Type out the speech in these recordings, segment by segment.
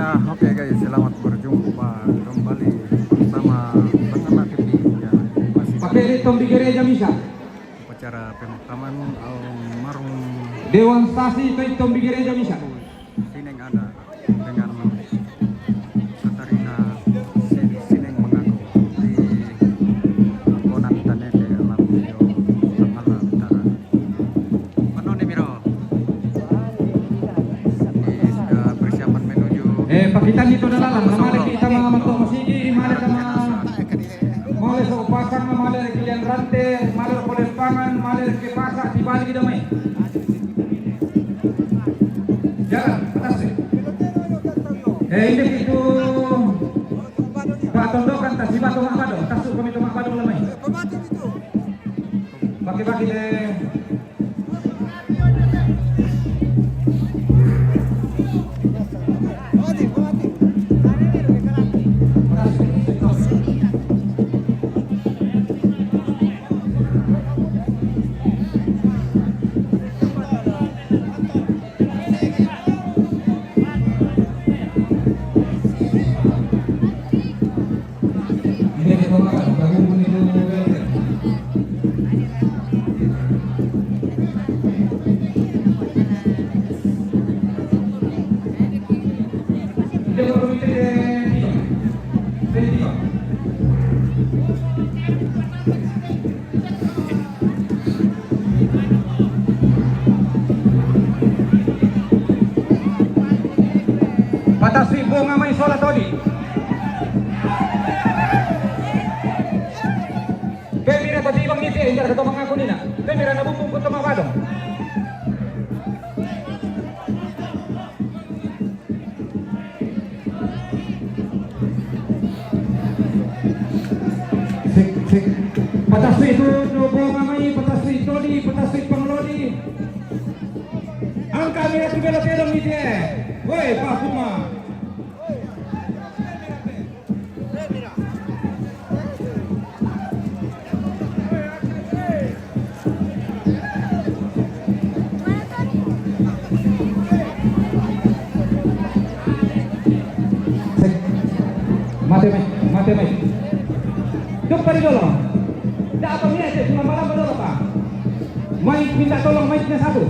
Ya, oke guys, selamat berjumpa kembali bersama Bang TV. Ya, masih Pakai ritme di gereja bisa. upacara pemakaman almarhum Dewan Stasi ritme di gereja bisa. Sineng ada dengan Katarina Sineng mengaku di Konan Tanete alam video Tangala Utara. Penuh nih Miro. Ini sudah persiapan menuju Pakitan itu adalah mari kita mengamankan masjid, mari kita mari seupakan, mari kalian rantai, mari boleh pangan, mari ke pasar di balik kita main. Jalan, atas. Ini itu Pak Tondokan tas di batu mak badong, tasuk kami tu mak badong lemai. Bagi-bagi deh. Batas ribu ngamai sholat tadi. Pemira tadi bang itu injar ketemu mengaku nina. Pemira nabu pun ketemu badong. Batas itu nobo ngamai batas itu di batas itu pengelodi. Angka mira tu bela terong itu. Woi Pak Kuma. Mati mai. Duk pari dulu. Dah apa ni aja cuma malam berapa Pak? Mai minta tolong mic-nya satu.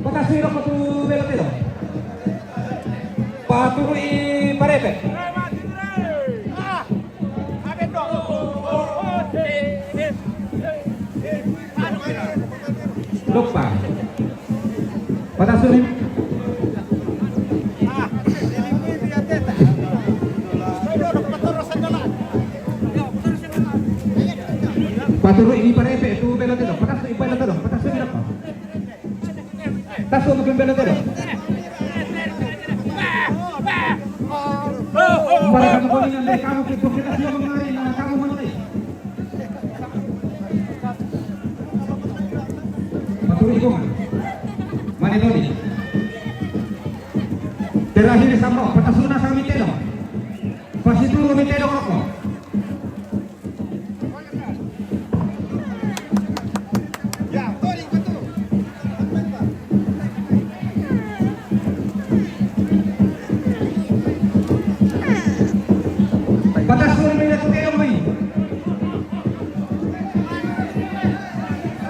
Batas rokok tu bela terong. Paturi parepe. Lupa. Batas suri. Paturi ini parepe tu bela terong. Batas suri bela terong. Batas suri apa? Tasuk mungkin bela terong. Kamu boleh nanti kamu kita siapa mengenai kamu mengenai. Paturi kau mana tadi? Terakhir sama patah sunnah kami tidak. Pas itu kami tidak apa.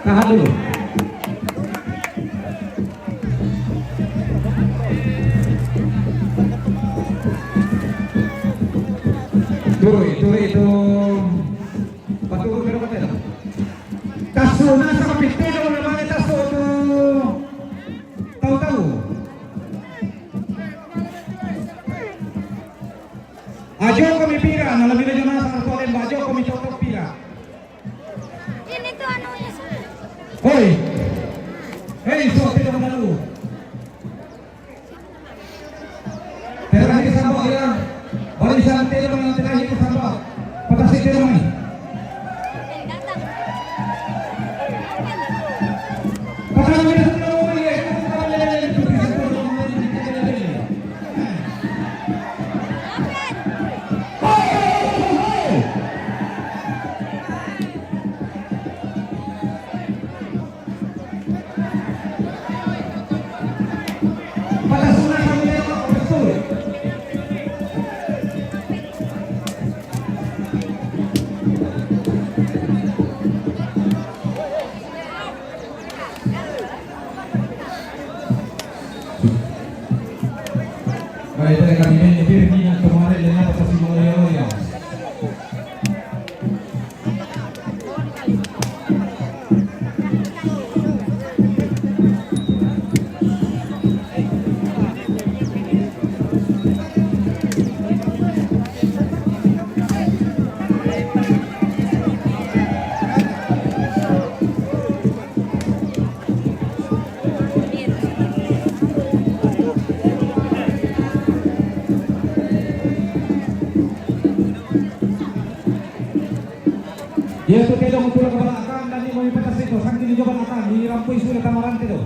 Tahan dulu. Itu paturo pero patero. Tasu na sa kapitero naman tasu tu. Tahu. Ajo kami pira, nalami na jana sa kolen bajo kami chotok pira. Ini tuh anunya. Hei, so tidak malu. Terakhir sambal ya. Barisan tidak yang terakhir sambal. Patas tidak mai. Datang. Pasal ini sudah mau ya. Pada sunah kami betul. Baik, kami ini Virginia kemarin dengan posisi Moyo. Dia tu kaya dong tulak ke belakang dan ini mau petas itu saking di jalan belakang dirampui sudah tamaran itu.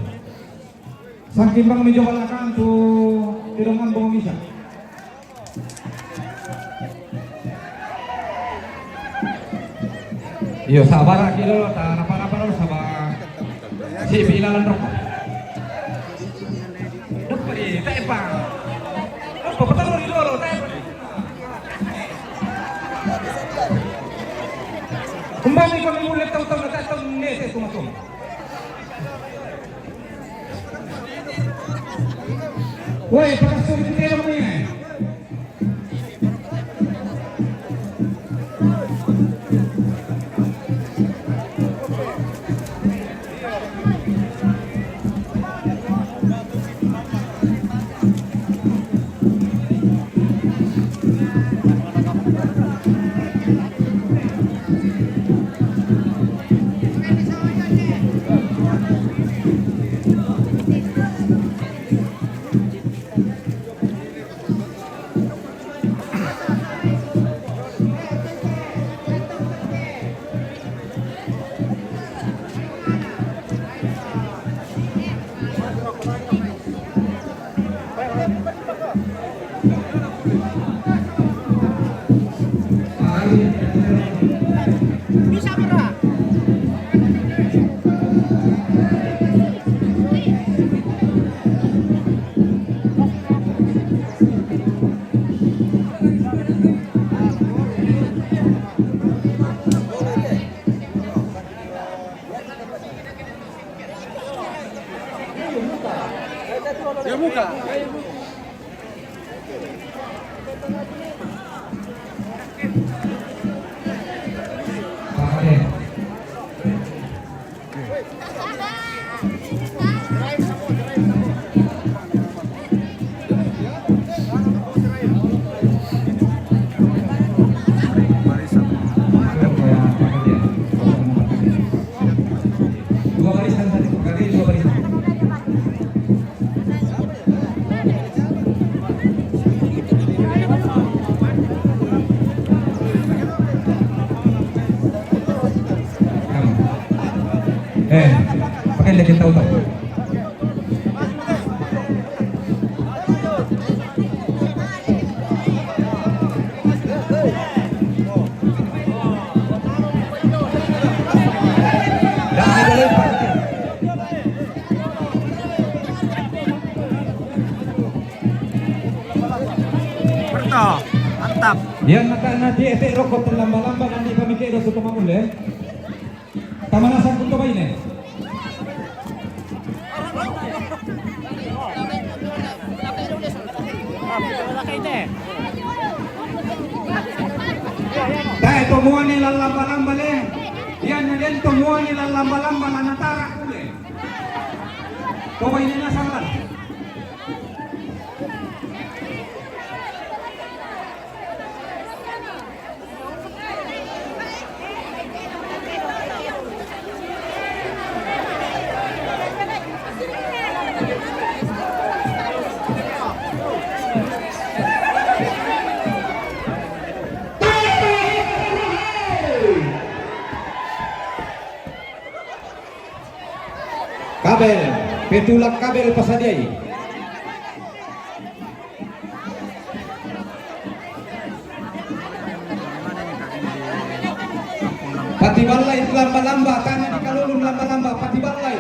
Saking bang di jalan belakang tu tidongan bong bisa. Yo sabar lagi lo, tak apa-apa lo sabar. Si bilangan rokok. Dapat di tepang. Apa betul lo di dulu tepang. Kembali kami mulai tahu-tahu na tahu neses kumatum. Woi, pakai sulit kita mo yan. Pakai lagi tahu-tahu. Mantap. Yan naka efek rokok terlamba-lamba nanti kami kira suatu mamule. Kamanasan punto ba ini? Dahil tumuan nila lamba-lamba le. Yan na din tumuan nila lamba-lamba na natara uli. Kaway nila sa malan. Kabel, petulak kabel pasadiai. Pati balai lamba-lamba, tanah di kalulun lamba-lamba, pati balai.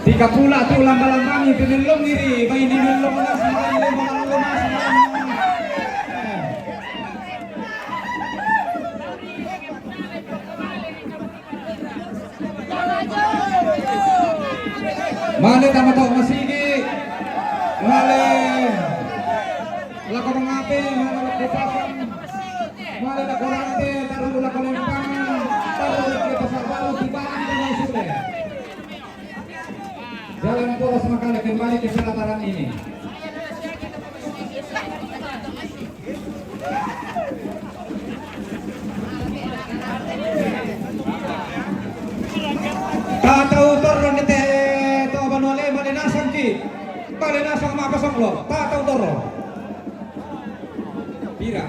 Tiga pula tu lamba-lamba ni penelong iri, main di melong na semalam lumas. Lakukan mengapi, melakukan melakukan nanti, taruh lakukan lempangan, taruh ke pasar baru dibalik dengan sudah. Jalan poros makanya kembali ke selataran ini. Tahu turun di teh to banole balinasang ki. Balinasang mapasang lo. Tahu turun. Pira.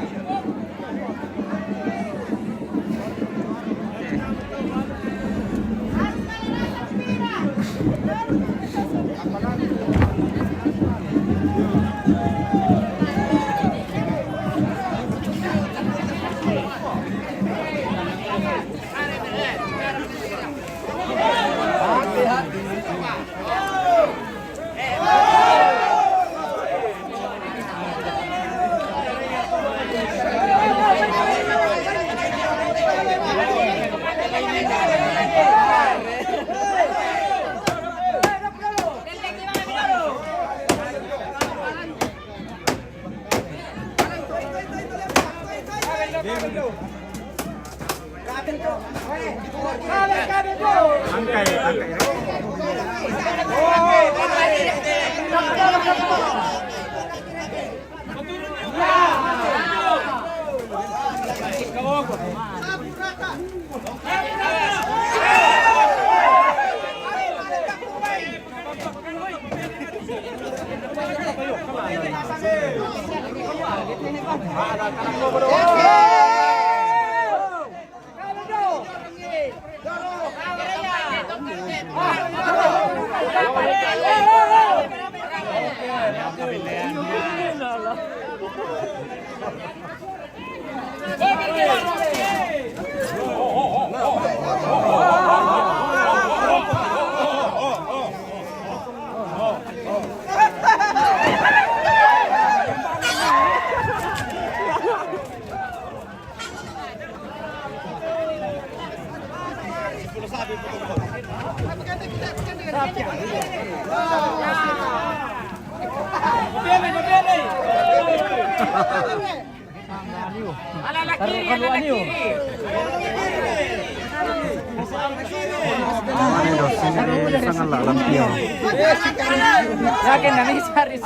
Yakin nani cari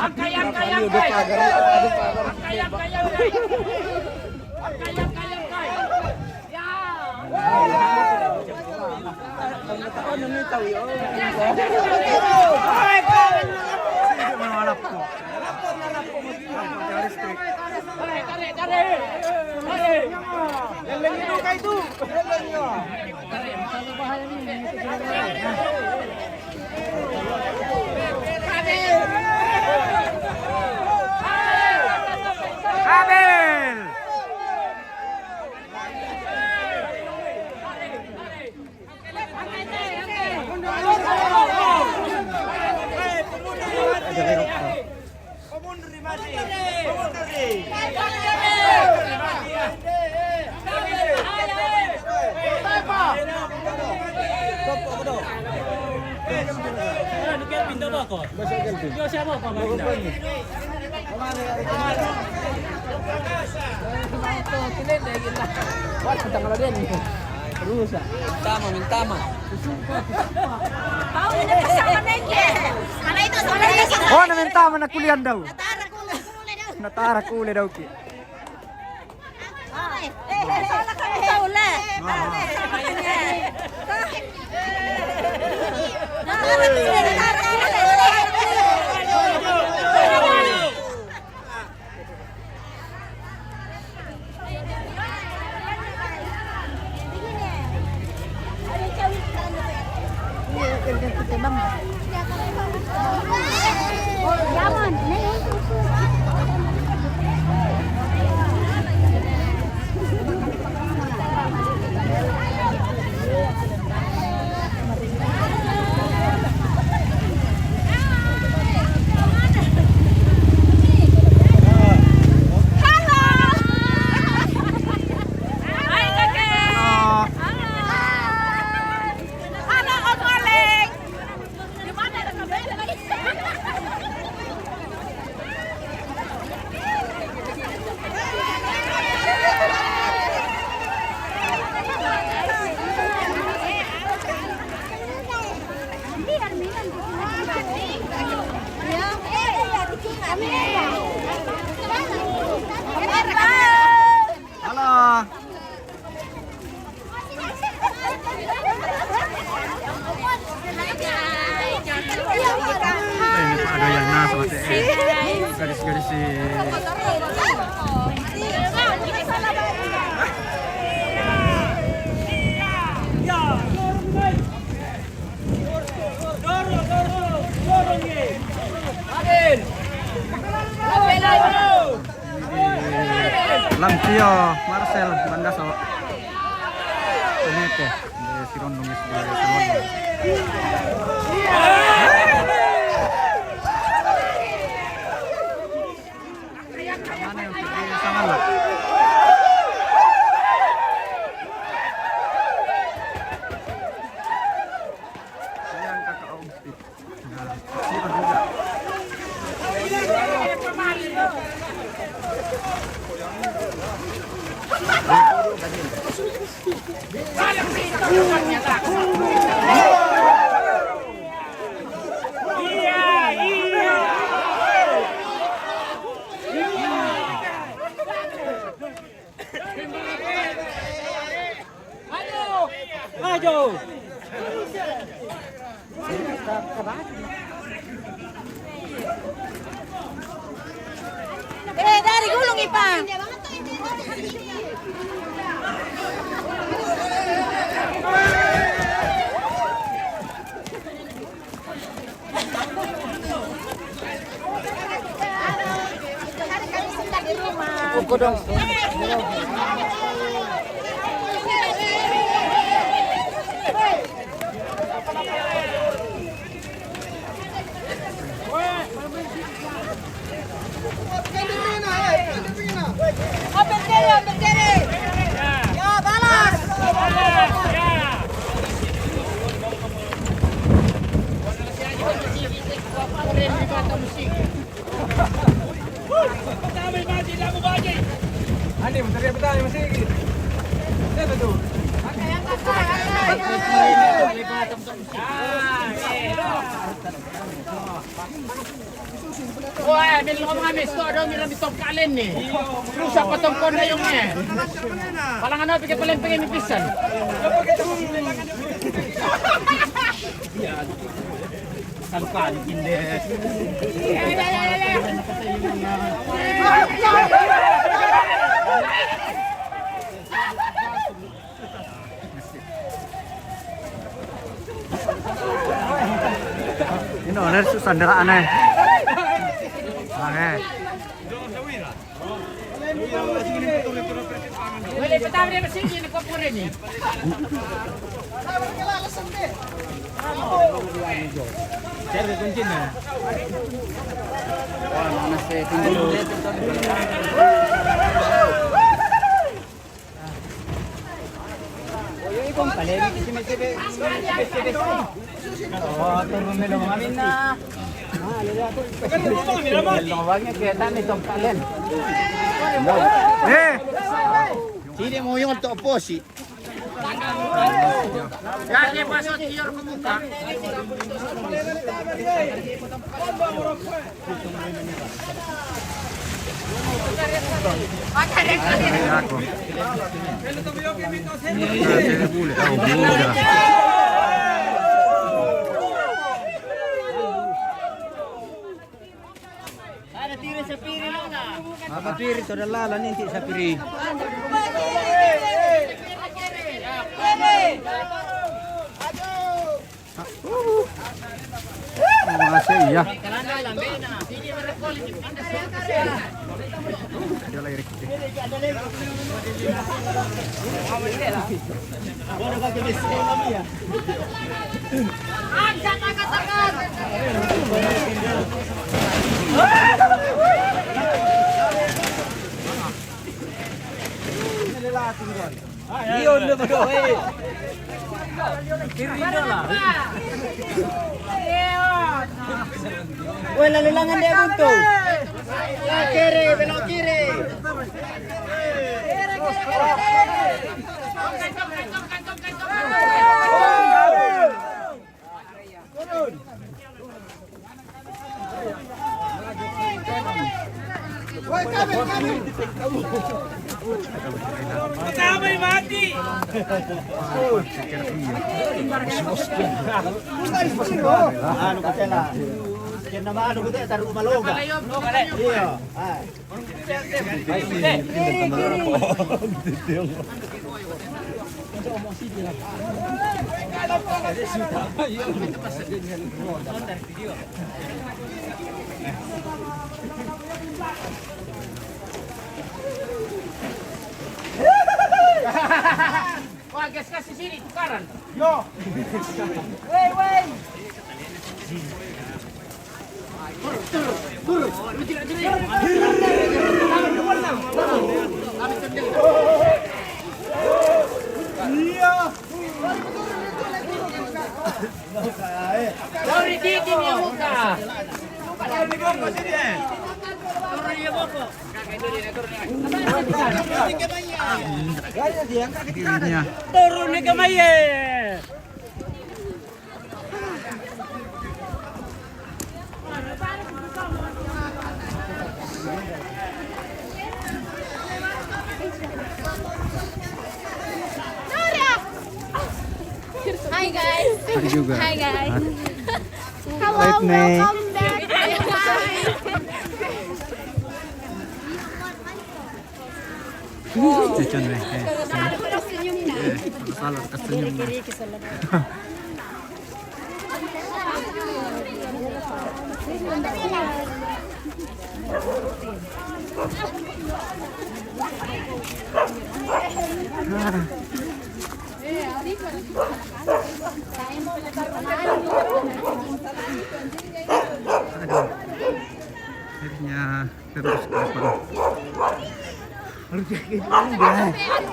Oh, naminta man kulian daw. Natara kule daw ki. Salah kamu tahu lah. Ini Pak ada yang nas sama garis-garis si Langtio Marcel Bandaso Penete de Sirondong de Sirondong. Mana yang pergi sama lah. Yang kakak Om Steve. Nah, Sirondong juga. Maju. Dari gulung Ipang. Uko dong. Ya, balas. Andi, bentar masih. Lihat tuh. Wah, belum habis tu ada mira di top kalen ni. Terus apa tongkon na yung ni? Palangan na pikir paling pengen pisan. Salpan kinde. Ini orang sandaraan eh. Boleh petang dia mesti ni kau pun ni. Cari kuncinya. Wah, mana sih tinggal. Kung kalian kasi may sebe. Oh, turun mo lang kami na. Lumawag niya kaya dami itong kalian. Sini mo yung topo si. Yan yung pasok tiyor ko muka. Aku. Ada tiri sa piri lang na. Apa piri to dalala ninti sa piri. Terima kasih ya. Kalanda lang na. Sige mo na call ni pindas. Dia lagi rekit. Iyon na ba daw eh? Wala nilangan dia bunto. Kiri, belok kiri. Kamay mati. Ano ka tela? Yan naman ano ko tayo tarugo maloga. Iyo. Wah, gas kasi sini tukaran. Sorry, titin niya muka. Dirinya. Turun ni kamay eh. Hi guys. Tadi juga. Hi guys. Hello, Live nih. welcome back. Cucun nih. Salah kesenyum. Aduh. Akhirnya terus ke depan.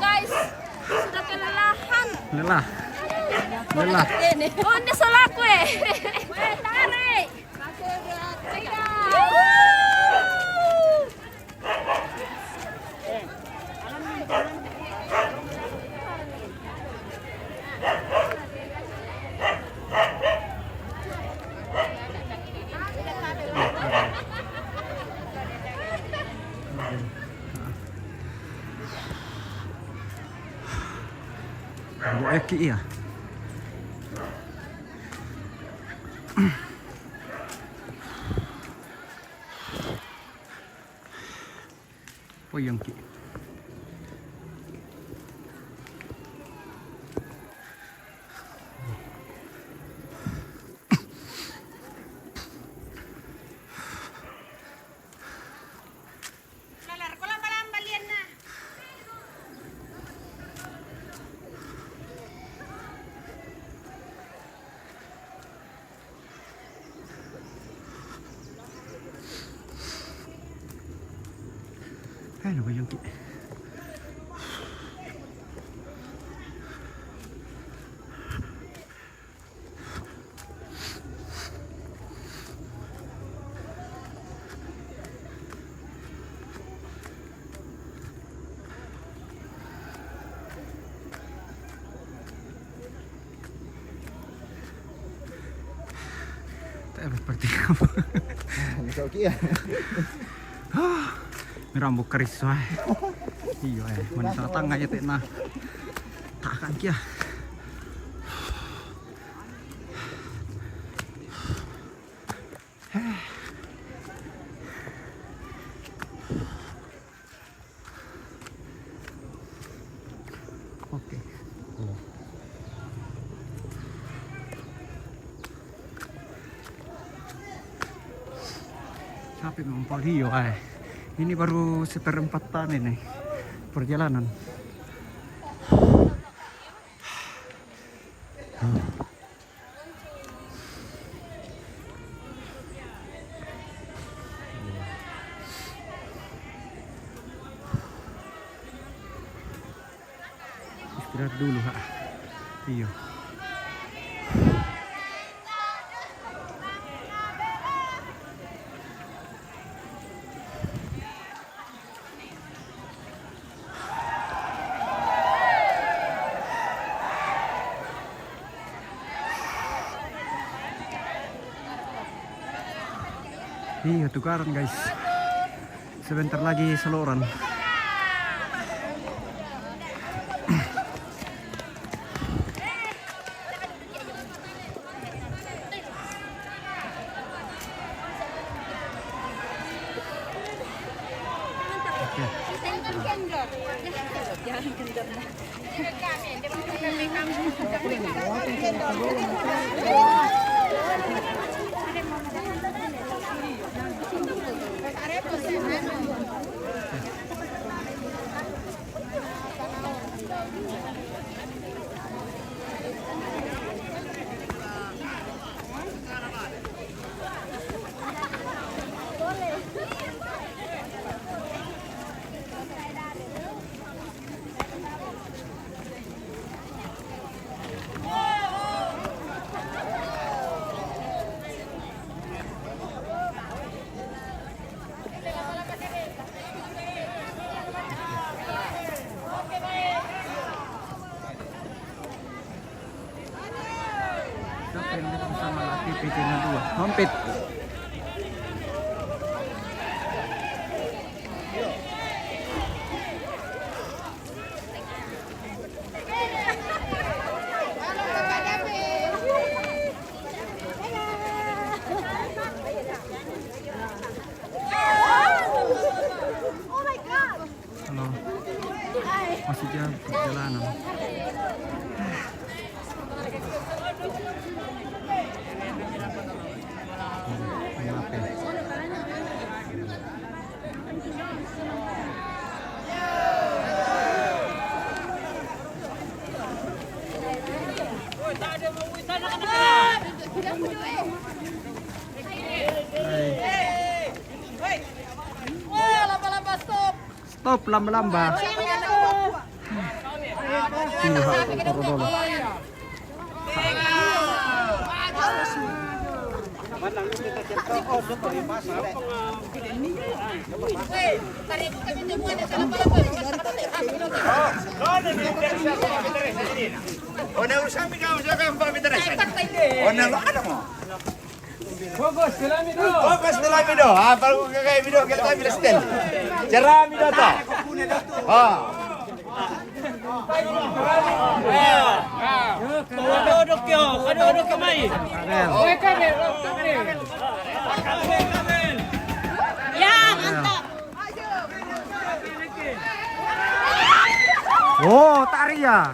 Guys, sudah kelelahan. Lelah. Lelah. Oh, ini salah aku eh. Tarik. Bu Eki ya. Puyeng Ki. Ano ba yung Ki? Tayo seperti apa? Bisa oke ya. Rambut keris wae. Iya mun sa tangga ya teh nah. Tak akan kia. Oke. Capek memang hiyo ay. Ini baru seperempatan ini perjalanan. Istirahat dulu, ha. Iya. Iya tukaran guys, Sebentar lagi seluruhan. Sama laki PT-nya 2. Hampir. Halo. Masih jauh perjalanan. Stop lamba-lamba. Fokus dalam itu. Fokus dalam video. Ah, baru kayak video kita ambil stel. Cerah video tuh. Ah. Duduk yo, duduk kemai. Ya, mantap. Oh, tari ya.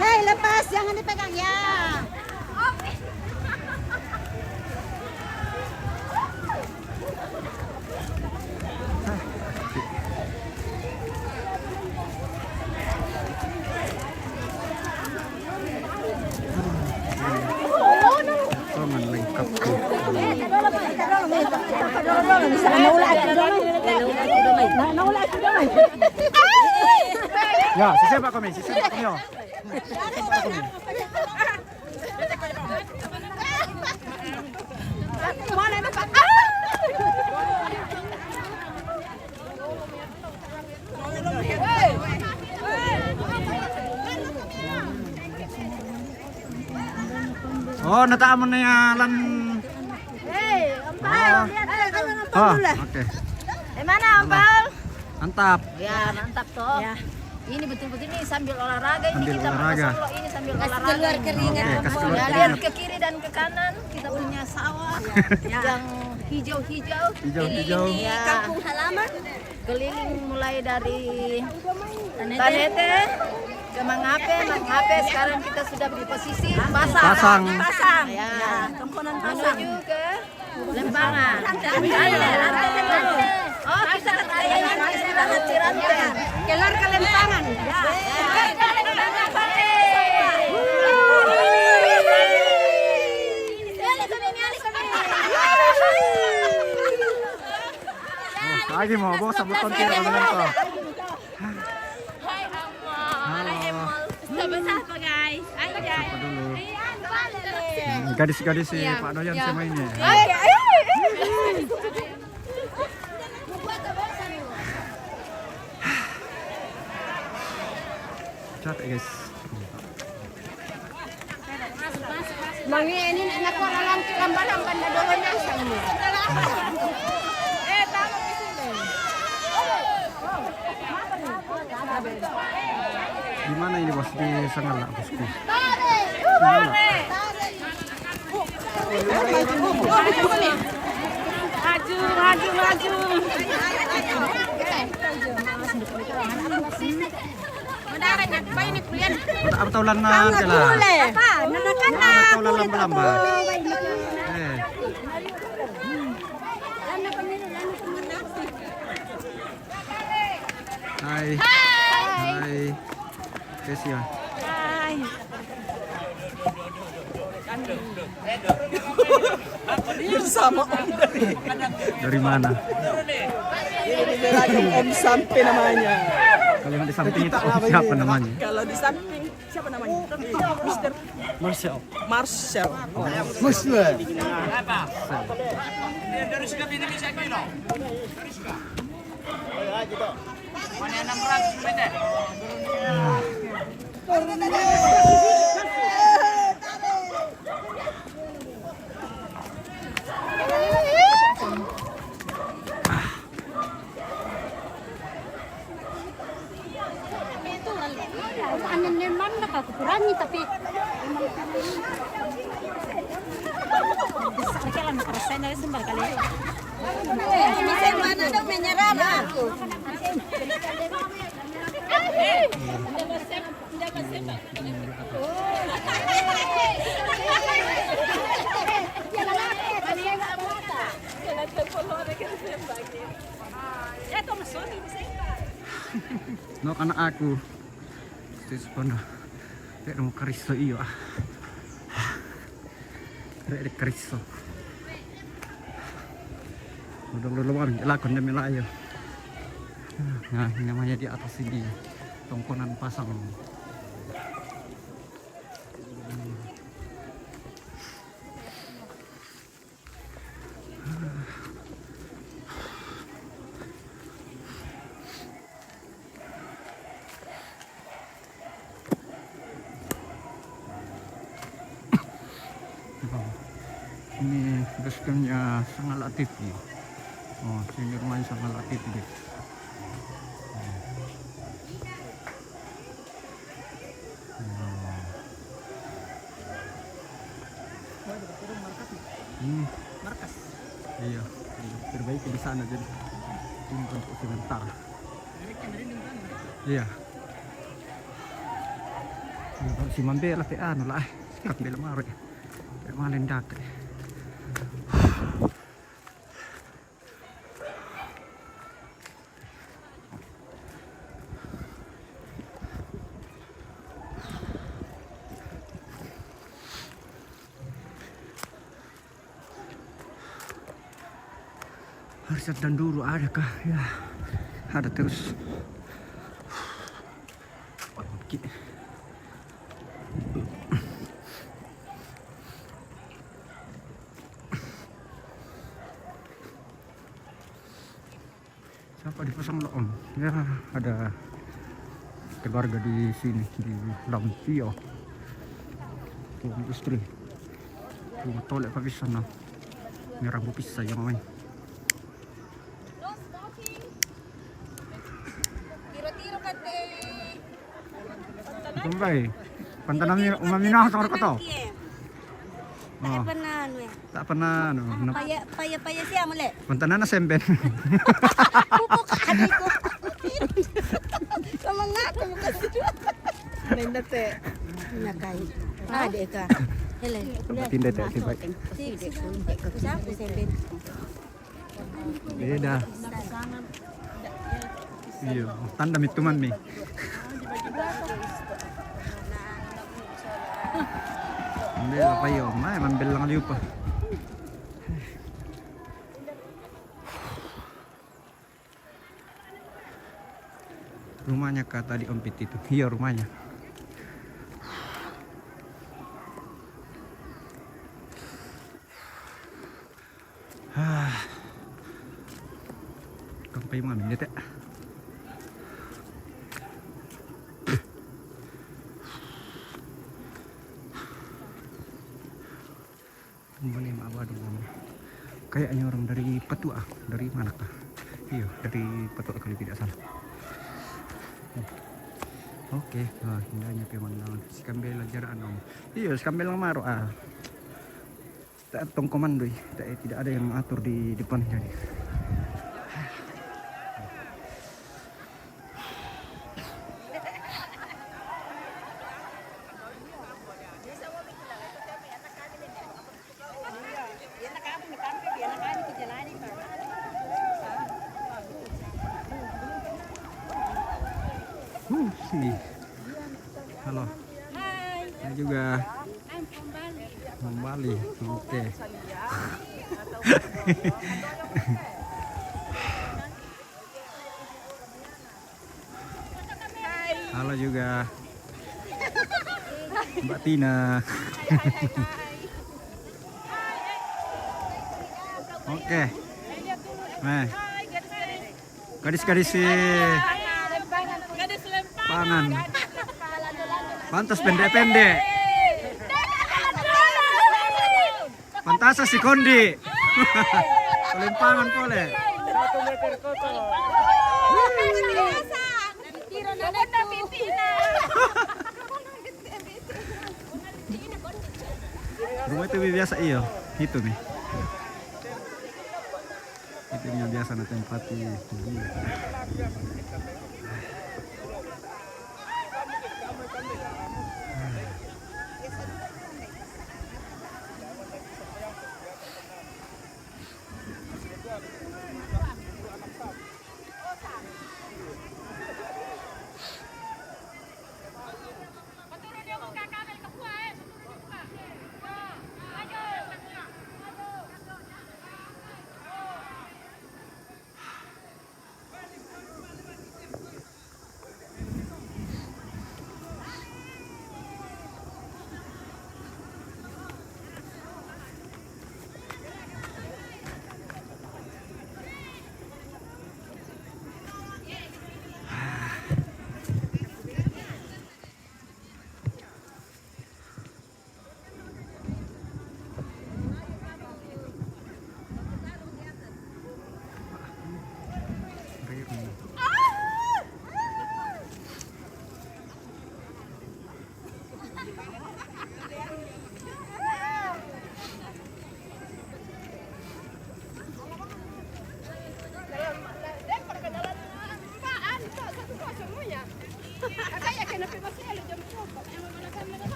Hei, lepas, jangan dipegang ya. Lengkap. Ya, sisip kami, yo. Oh, nataan mo na yan. Hei, Ampal, lihat kan Oh, oke. Mana Ampal? Mantap. Ya, mantap toh. Ya. Ini betul-betul ini sambil olahraga ini Sambil kita olahraga. Kalau ini sambil olahraga. Keluar keringat. Oke, kasih keluar Ya, keringat. lihat ke kiri dan ke kanan kita punya sawah yang hijau-hijau. Hijau-hijau. Ini kampung halaman. keliling mulai dari Tanete ke Mangape, sekarang kita sudah di posisi Pasang. ya, menuju ke Lembangan. Oh, kita kayaknya di Cirante. Kelar ke Lembangan. Lagi mau bawa sabut konti dengan to. Hai Amal. Sebesar apa guys? Ayo guys. Apa dulu? Gadis-gadis si Pak Doyan sih mainnya. Capek guys. Mangi ini nak ko lamban na doon na sang mo. Tama di sini. Di mana ini bos? Di Sangala bosku. Maju. Mendarat nak pa ini kulian. Apa taulan na kala? Apa? Nanakan na. Taulan lamba-lamba. Hai. Kesia. Bersama Om Dari mana? ini Om Sampe namanya. Kalau yang di samping itu siapa namanya? Kalau di samping siapa namanya? Mister Marcel. Marcel. Muslim. Dari suka bini bisa kilo. Dari suka. Mana 600 meter? Memang nak aku kurangi tapi sekarang persen dari sembal kali. Bisa mana dong menyerah aku. No anak aku. Sepono. Pero mo kariso iyo ah. Rek kariso. Udah luar lakon na milayo. Nah, namanya di atas ini tongkonan pasang. Ini basecamnya Sangala TV. Oh, senior main Sangala TV guys. Markas. Iya, terbaik di sana jadi untuk sebentar. Iya. Si Mambe lah anu lah, kat bela mare. Malen dak. Harsat dan dulu adakah? Ya, ada terus. Oke. Siapa dipasang loon? Ya, ada keluarga di sini di Lampio. Tuh istri. Tuh tolek habis sana. Merah bupis saja main. Kumbay, pantanamnya umaminah sa ko. Oh, tak pernah Paya siya muli. Pantanan na semben. Pupuk. Sabi ko. Sama nga ako mo kasi. Nindate. Nakay. Di ka. Helen. Tinday tayo tibay. Sabi 7. Beda. Iyo, tanda mit tuman mi. Ambil apa yo? Mai ambil lang liu pa. Rumahnya kata di Ompit itu. Iya rumahnya. Kampai mga minute. Kembali maaf dong. Kayaknya orang dari Patua. Dari mana kah? Iya, dari Patua kalau tidak salah. Oke, indahnya pemandangan. Si kambel jaraan om. Iya, si kambel maro tak tong komando, tidak ada yang mengatur di depan jadi. Sini. Halo. Hai. Saya juga I'm from Bali. Bali. Oke. Halo juga. Mbak Tina. Oke. Nah. Gadis-gadis pangan. Pantas pendek-pendek. Pantasa si Kondi. Kelimpangan pole. 1 meter kotor. Tiro na na pitina. Rumah itu biasa iyo, itu nih. Itu yang biasa na tempati.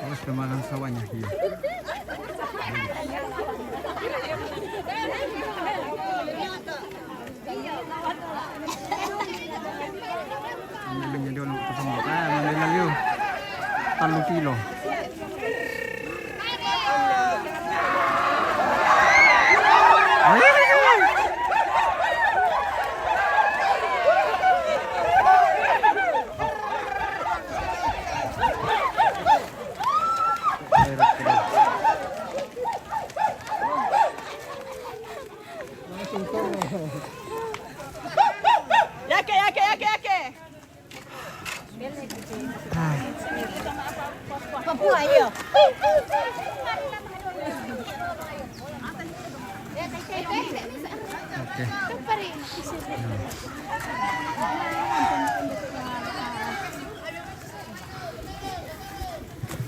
Terus kemakan sawahnya iya. Ambilnya dia orang ketemu. Ambil lagi. 3 kilo. Yake.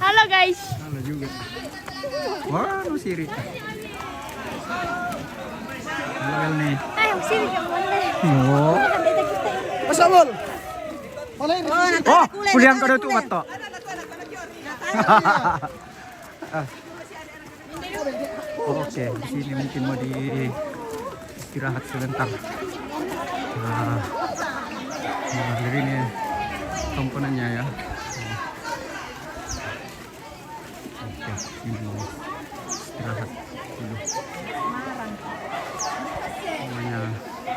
Halo guys. Halo juga. Wah, no siri. Halo nih. Ayo sini kamu boleh. Oh. Pasabol. Oh, kuliang kada tu mato. Oke, di sini mungkin mau di istirahat sebentar. Nah, jadi ini komponennya ya. Oke, ini istirahat dulu. Namanya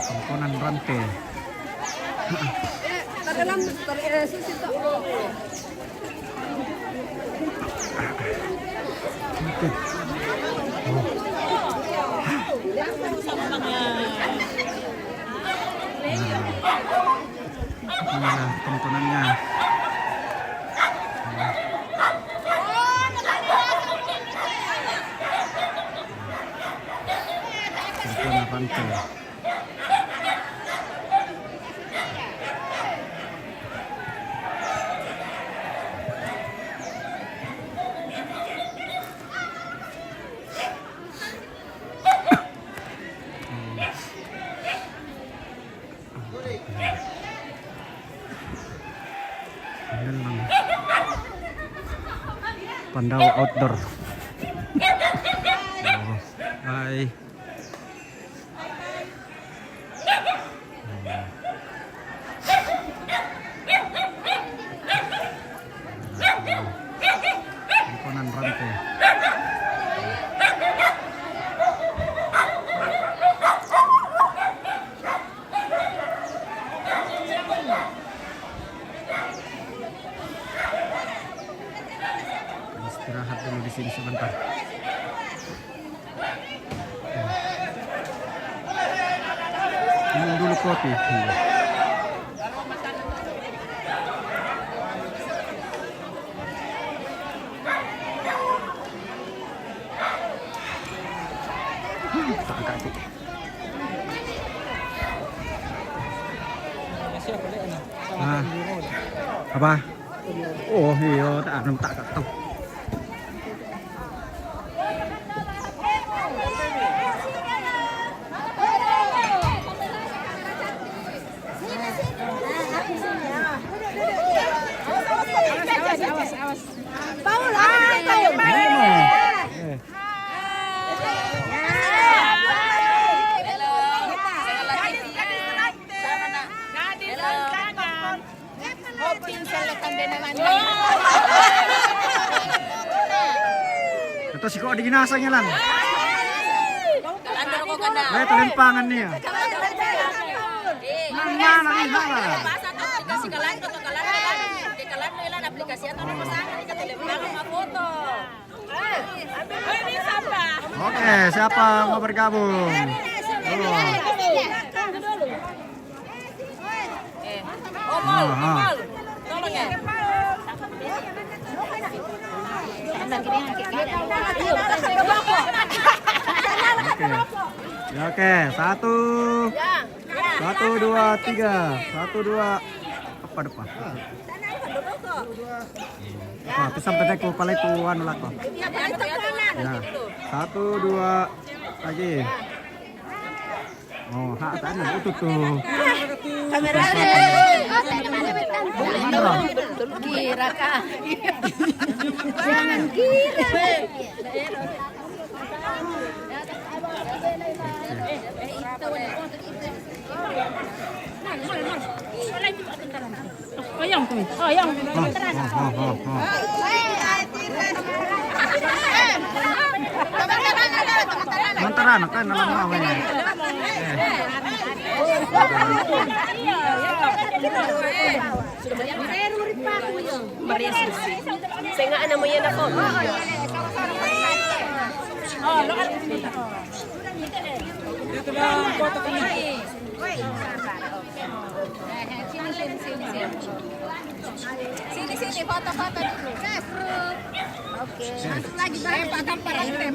komponen rantai. Oke. Nah, komponennya. Komponen rantai. Pandawa outdoor. Oh, hai. Komponen rantai. Istirahat dulu di sini sebentar. Minum dulu kopi. Tak kaki. Ah, apa? Oh iya, tak tahu. Ito si ko di ginasanya lang. Ay, talimpangan niya. Mana ni hala. Oke, siapa mau bergabung? Oke, satu, 2, 3, 1, 2, apa depan? Apa, pisang pedeko pala itu anu lako. Ya, 1, 2, lagi. Oh, hak tadi itu tuh. Kamera kira kah? Jangan kira. Ayam tuh. Ayam. Mantaran kan alam awalnya. Saya nggak namanya nak Sini foto-foto dulu. Oke. Masuk lagi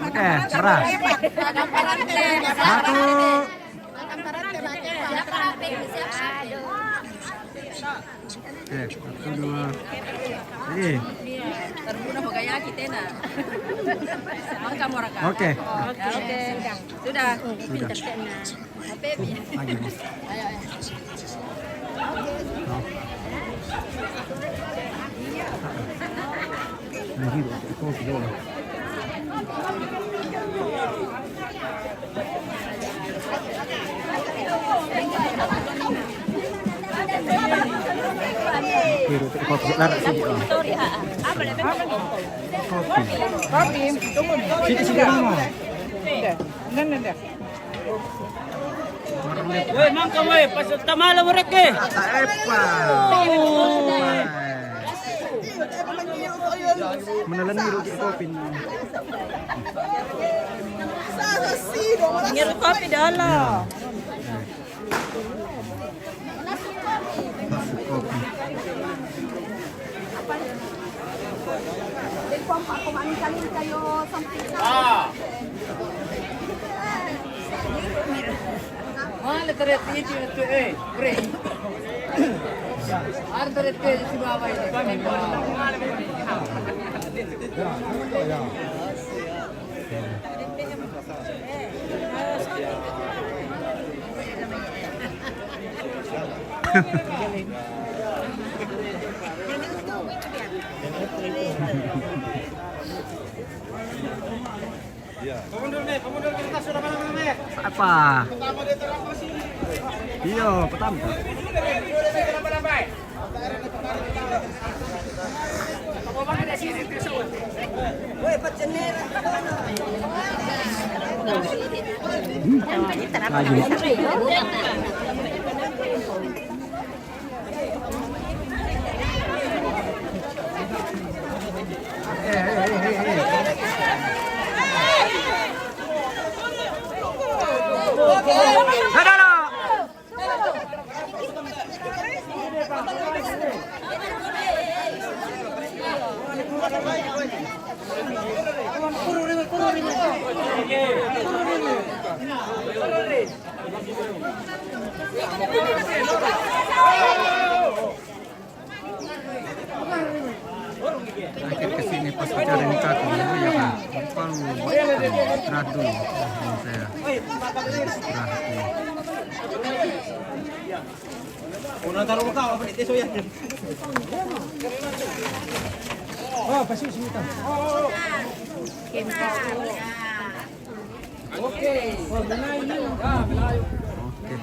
Oke, cerah. 1, Oke, 1, 2. Ini. Terbunuh gaya kita nah. Kamu raka. Oke. Oke. Sudah. Sudah. Lagi, Mas. Ayo. Ini itu video. Biru kopi laras sih. Kopi. Sini mama. Woi, mangka woi, pas tamala mo rek eh. Epa. Menelan biru kopi. Ngiru kopi dalo. Kopi. Mana ternyata itu pre. Ada ternyata si bawah ini. Kami Pemundur kita sudah mana-mana. Apa? Iya, pertama. Akhir kesini pas bicara nikah dulu ya kan. Palu istirahat dulu. Saya istirahat dulu. Una taruh kau apa itu ya? Oh, pasti sini kan. Oke. Oh, Melayu. Ah, Melayu. Oke.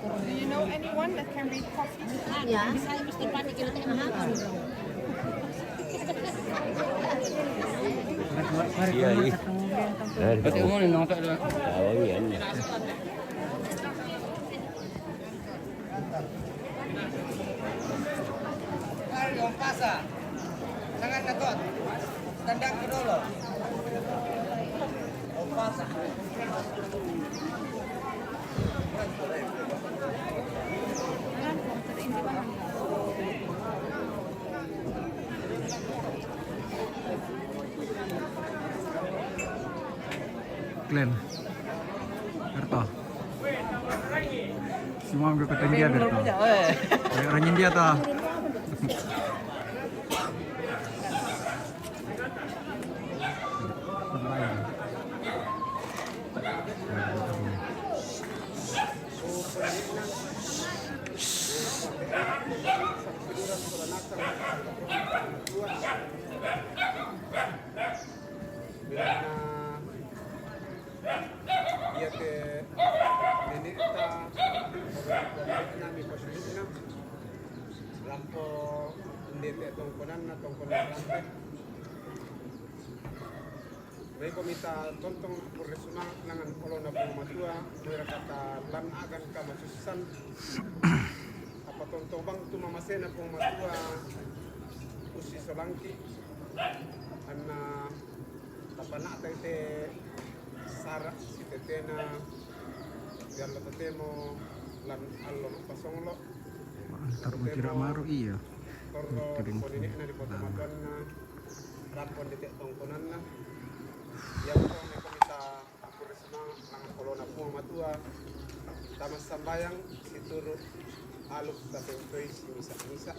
Do you know anyone that can read coffee? Ya, saya mesti panik kalau tak mahal. Iya, iya. Pati umur ni nonton dah. Tahu ya ni. Yung pasa. Sangat takut. Tandang ko dulu. Yung pasa. Glenn. Berto. Semua ambil kata India Berto. Kayak orang India tuh. Dia ke nenek nami positif lampo ndete tongkonan na tongkonan lampe. May komita tontong puresuna nangan kolon na pumatua mura kata lan agan ka masusan apa tontong bang tu mamasena pumatua usi solangki anna tapanata ite sara si tetena biar lo tetemo lan allo pasonglo Taruh kira maru iya. torro ponine na di foto matuan na rapon di tongkonan na yang ko may komita ako resma lang kolona po matua tamas sambayang situro alok sa tempoy si misa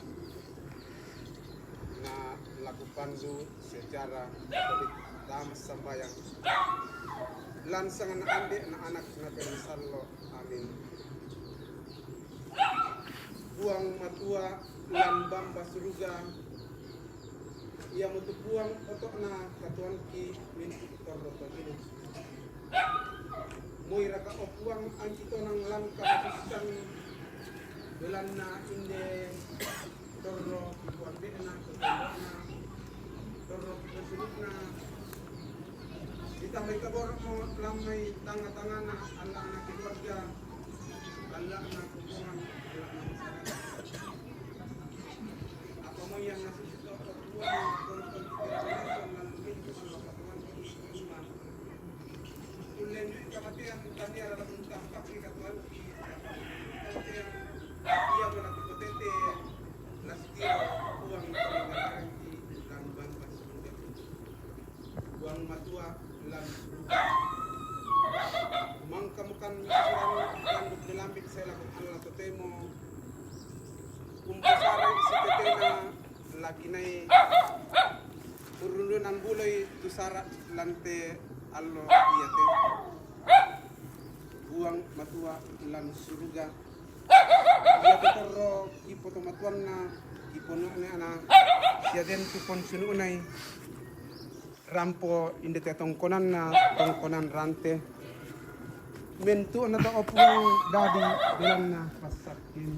na lakukan do secara balik tamas sambayang lansangan ande na anak na pensallo amin buang matua lambang basuruga ia mutu buang otok na katuan ki minti torro to ini moira ka opuang ang kito ng langka matusang belan na inde torro kipuan be na torro kipusunod na kita may kabor mo lang may tanga-tanga na ala na keluarga ala na kupungan ako mo yang nasusunod sa buwan ulen kamatian tadi ada tentang pakri katuan kamatian ia menakutete lastia uang peninggalan di lambang basuruga uang matua lan mangkamukan surang landuk dilambik saya lakukan ala totemo kumpusara si tetena lagi naik urulunan bulay tusara lante allo iyate buang matua lan suruga iya torro ipo tomatuan na ipono ni ana siya den tupon sununay rampo inde te tongkonan na tongkonan rante mentu na to opung dadi bilang na pasakin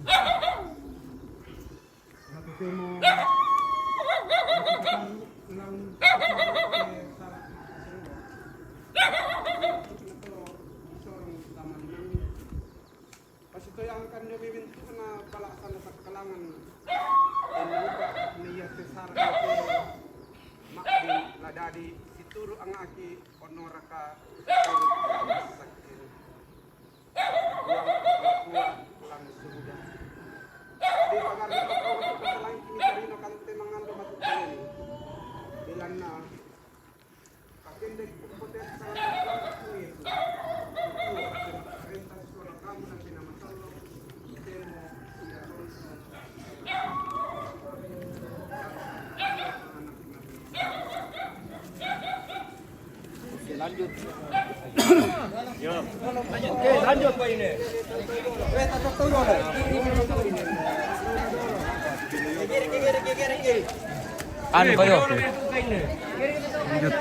natutemo lang pasito yang kan bibintu na palasan sa kalangan lupa niya sesar ko makdi ladadi situru ang aki onoraka sakin buang lang suruga di pagar ko ko lang kini kante mangando matutunan bilang na kakendek potes sa kuit itu rentas sekolah kamu nanti nama solo demo Lanjut. Yo. Oke, lanjut Pak ini. Tetap turun. Kiri. Anu kayo. Lanjut.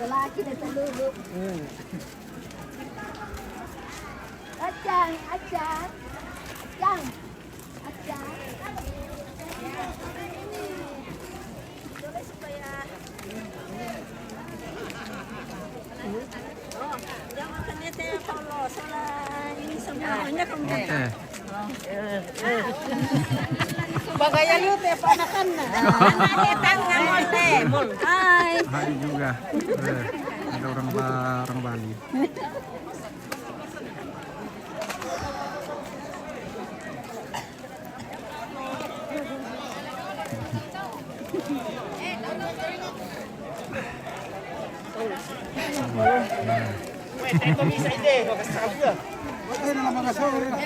Laki na talulog. Acang. Boleh supaya jangan kena teh kalau salah ini semuanya kemudian. Bagaya lu teh panakan na. Anaknya ngamol. Hai. Hai juga. Ada orang Bali. Ito bisa ide, bagas sa kabila.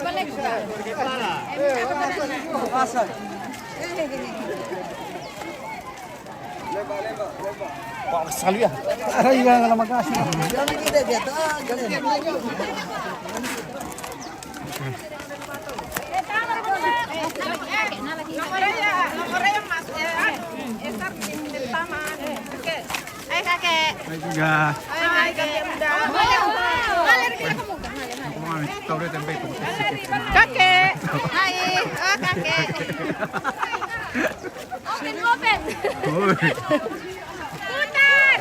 Balik ka. Asan? Bagas sa kabila. Aray nga nga magkasi. Kakek. Hai juga. Hai kakek muda. Aku mau tahu tempe itu. Kakek. Hai. Oh kakek. open. Uy.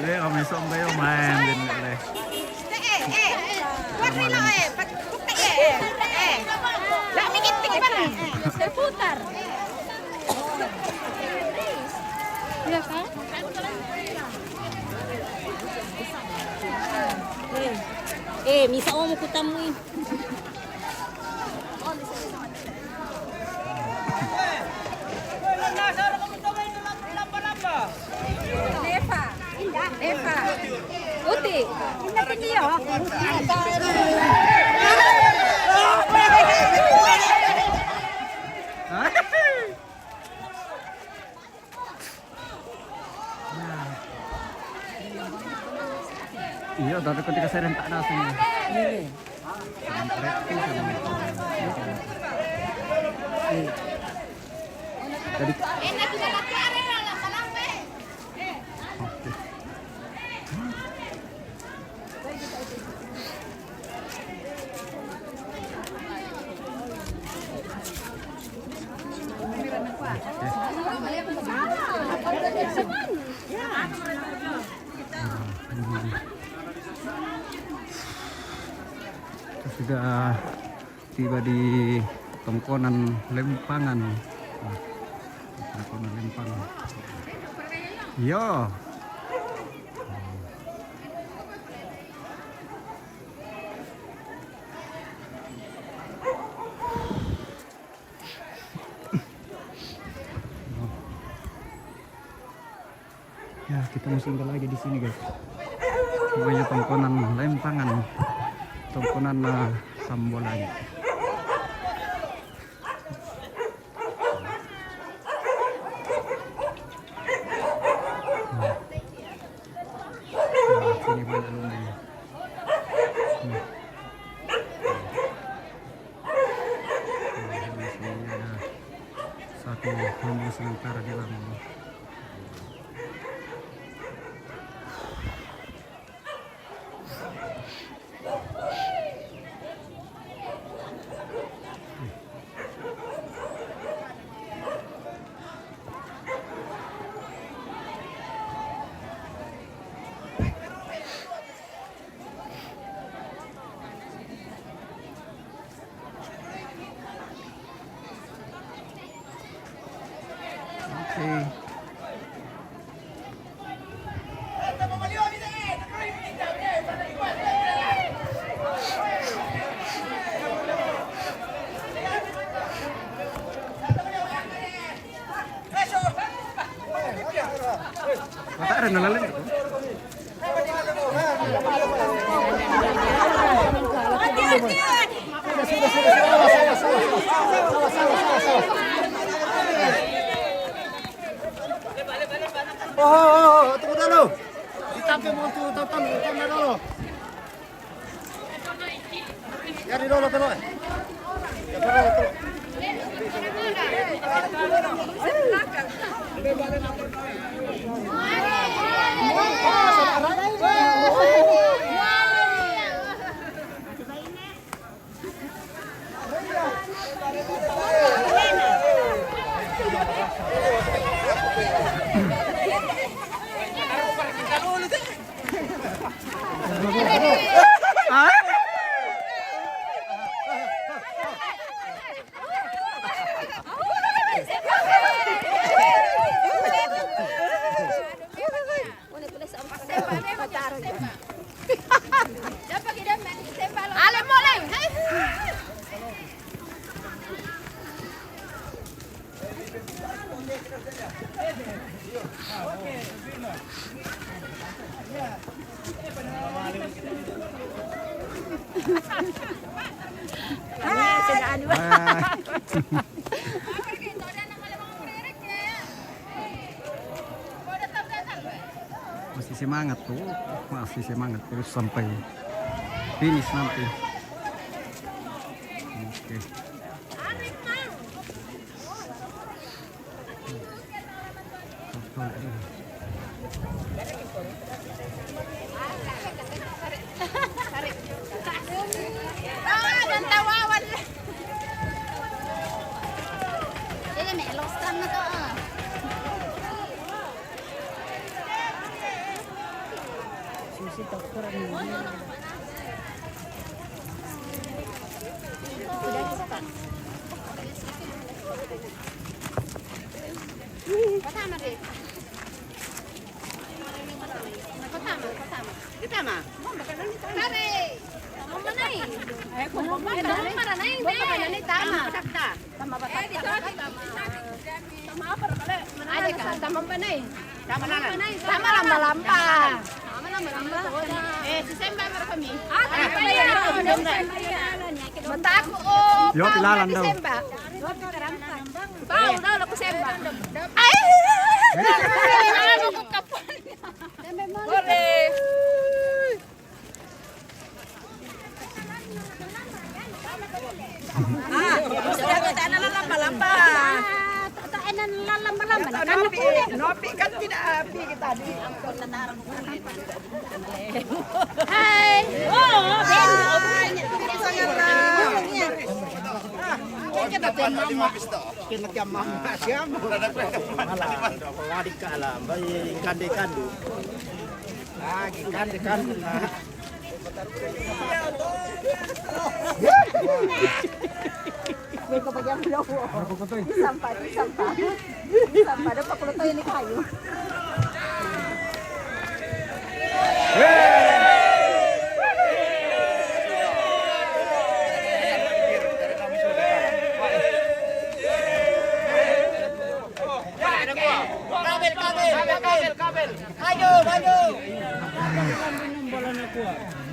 Le kami sombay main din le. Terputar. Iya kan? Misa mo kutamu eh. Eva. Uti. Hindi pa niyo. Iya, dari ketika saya rentak nasi. Jadi sudah tiba di Tongkonan Lempangan. Tongkonan Lempangan. Yo. Ya, kita mau singgah lagi di sini, guys. Namanya Tongkonan Lempangan. Tongkonan Sambolan. Sini banyak lumba. Sini ada satu lumba sementara di dalam. Okay. Kota ada nalalim itu. Oh, tunggu dulu. Ditampil mau tuh tonton dulu. Cari dulu terus. Masih semangat tuh, masih semangat terus sampai finish nanti. Oke. Yo, pilalan daw.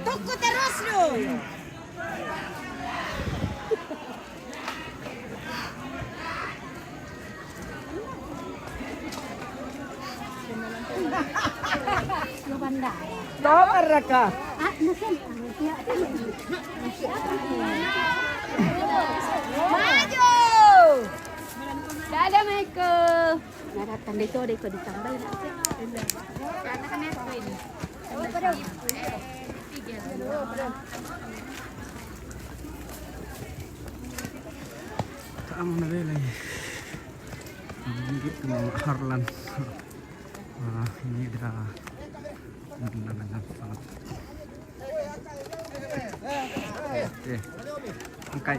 Tunggu terus lu. Maju. Dadah Michael. Naratan dito ditambah natin. Karena kan ini. Kamu nabelay. Hindi ko harlan. Ini adalah sangat. Oke, angkat.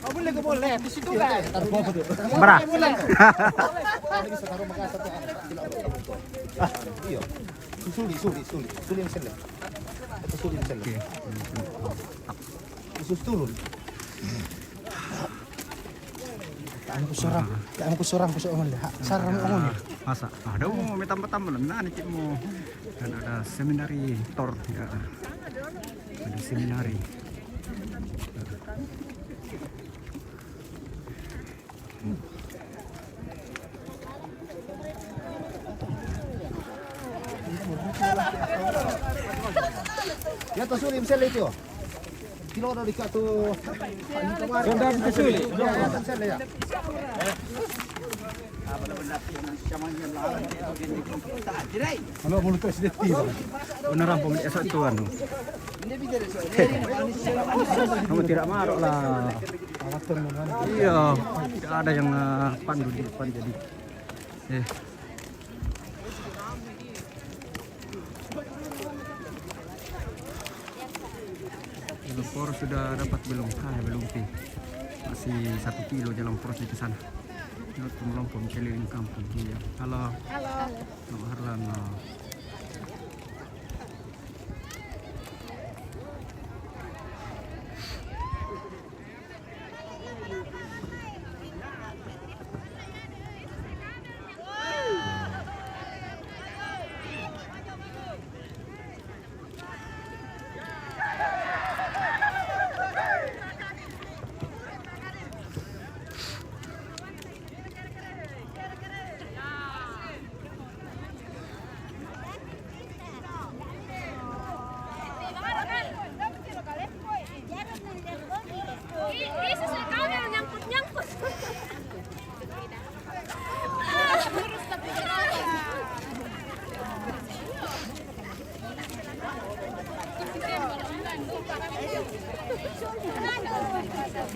Boleh ke boleh di situ kan? Berah. Iya. Suli yang selek. Atau suli yang selek. Khusus turun. Ano ko sarang ko sa umul. Sarang umul. Masa? Ada mau tambah nah nih mau. Dan ada seminari tor ya. Ada seminari. Ya to suli yang selek itu. Kilo na dika to. Ganda di suli. Ya, selek ya. Ano mulut to sedih tiba. Beneran pemilik esok itu anu. Kamu tidak marah lah. Iya, tidak ada yang pandu di depan jadi. Por sudah dapat belum? Belum sih. Masih 1 kilo jalan porosnya ke sana. Melompat keliling kampung. Iya. Halo. Nama Harlan.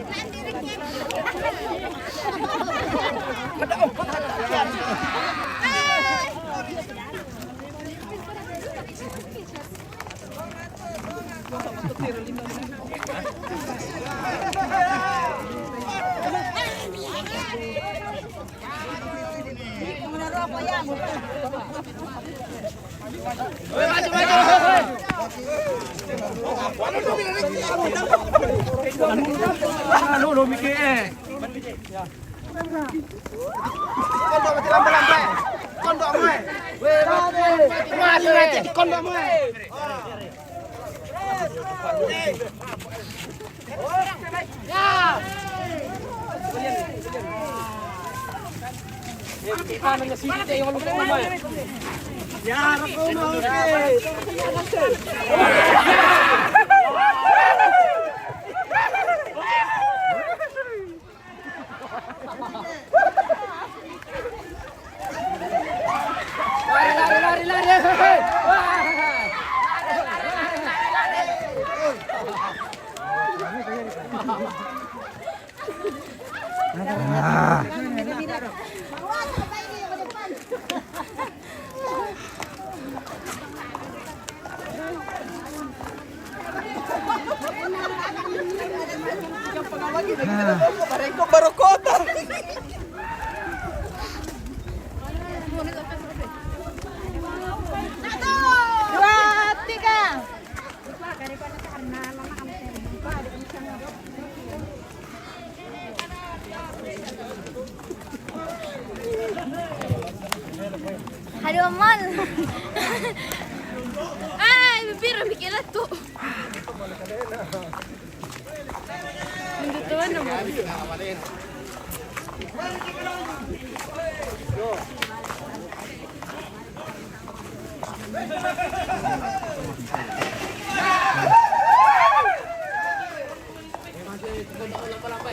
Nanti Aduh, Mal. Ay, bibiro bikin tuh. Mendutuan naman.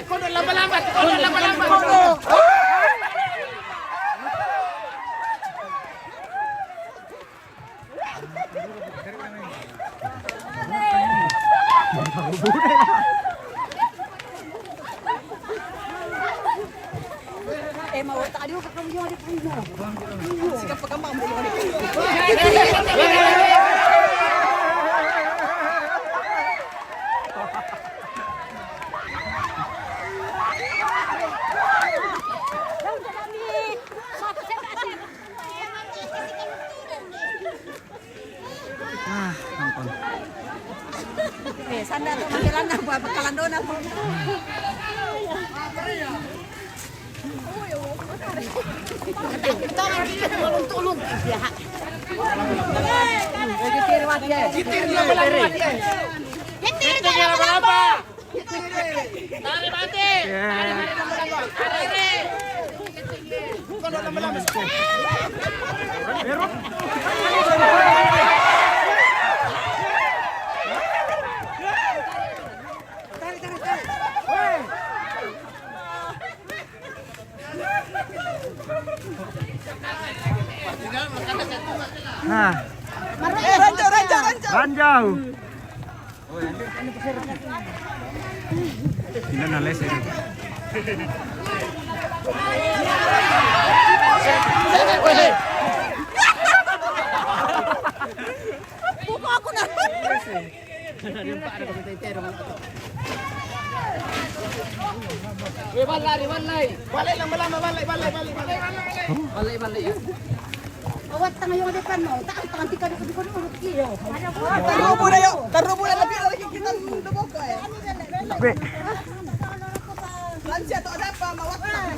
Kondo lambat. Nonton. Sana tuh makilan na buat bakalan doon ako. Ito ang tulong-tulong dia. Gitir wat ya. Gitir Berapa? Tarik mati. Nah, ranjau. Ini nales ini. Buka aku na. Balai. Awat tengah yung depan mo. Tak tangan tika di ko kilo. Tarubo na labi lagi kita lubog ko eh. Tapi, Lansya to ada pa mawat na.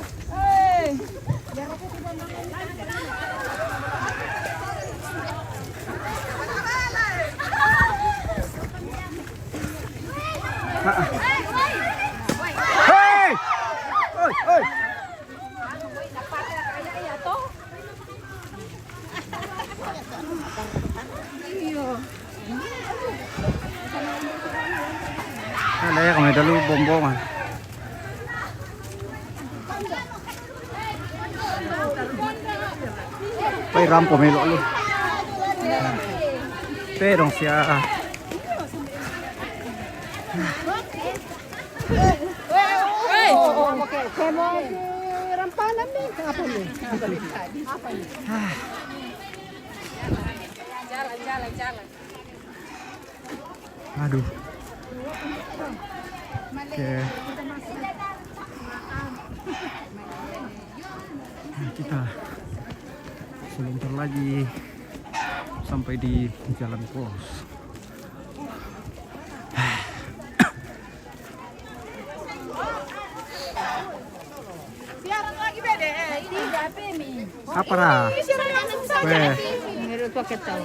hey, oi. Ada ya kami dulu bombongan. Pay rampo melo lu. Pero siya. Jalan. Aduh. Oke. Kita Sebentar lagi sampai di Jalan Pos. Apa dah? Weh, Menurut paket tahu.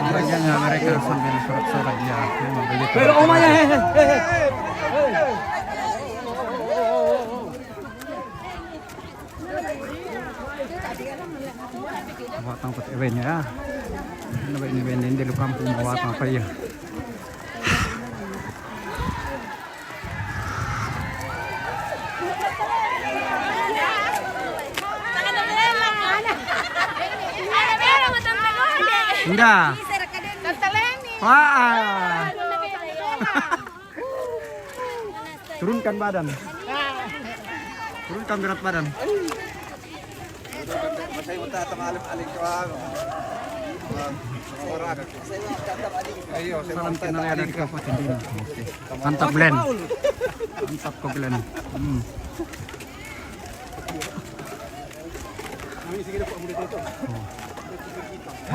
Rajanya mereka sambil sorak-sorak ya. Memang begitu. Watang pati eventnya ya. Ini event di kampung Watang apa ya? Sudah. Wah. Turunkan badan. Turunkan berat badan. Salam kenal ya dari Kabupaten Dina. Oke. Mantap Glenn. Mantap kok Glenn.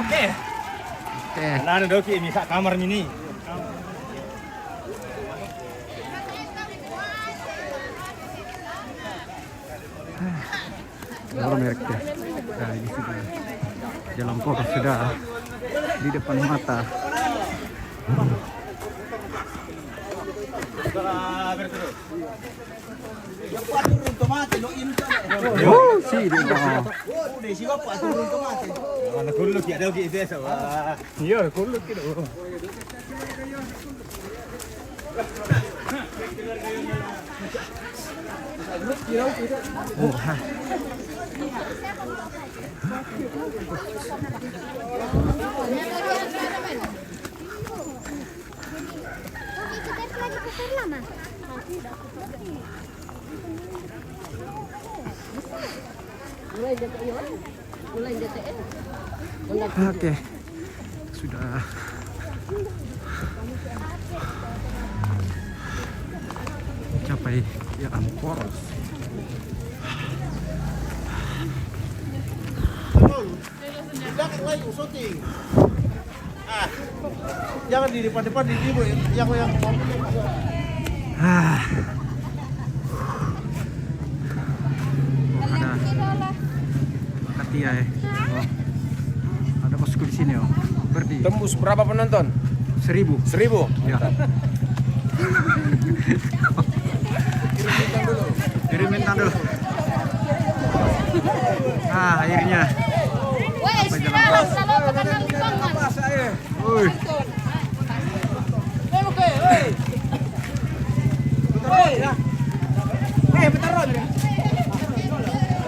Oke. Oke. Nah, doki ini sak kamar mini. Baru mereknya. Nah, ini sudah Jalan Pos sudah di depan mata. Si di bawah. Mana kulluk ya doki itu ya. Iya, kulluk gitu. Oh, ha. Oke, sudah capai Jalan Pos. Jangan di depan-depan di ibu yang Ah. Oh, ada Katia ya. Oh. Ada bosku di sini oh. Berdiri. Tembus berapa penonton? 1000. 1000. Ya. Kirimin dulu. Ah, akhirnya. Sampai Jalan Pos. Woi.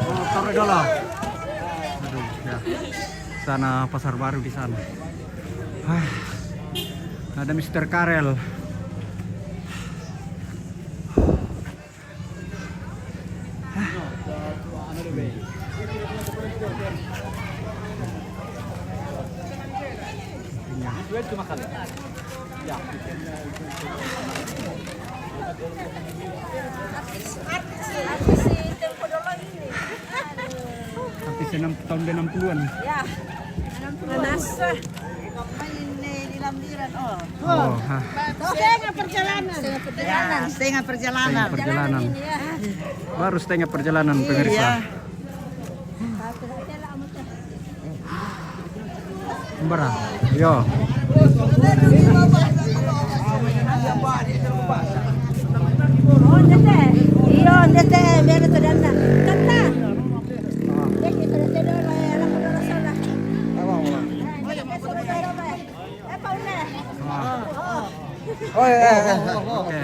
Oh, taruh dulu. Aduh, ya. Sana pasar baru di sana. Ah, ada Mr. Karel. Artis tahun 60-an. Ya. Nasa. Ini lambiran oh. Oh, ha. Setengah perjalanan. Setengah perjalanan. Perjalanan. Baru setengah perjalanan pemirsa. Mbara. Yo. Oh, dete. Iyo, dete. Meron to dana. Kanta. Dek ito dete do la alam mo na sala. Paula. Oke.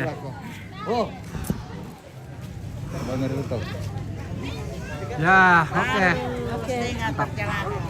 Ya, oke. Setengah perjalanan.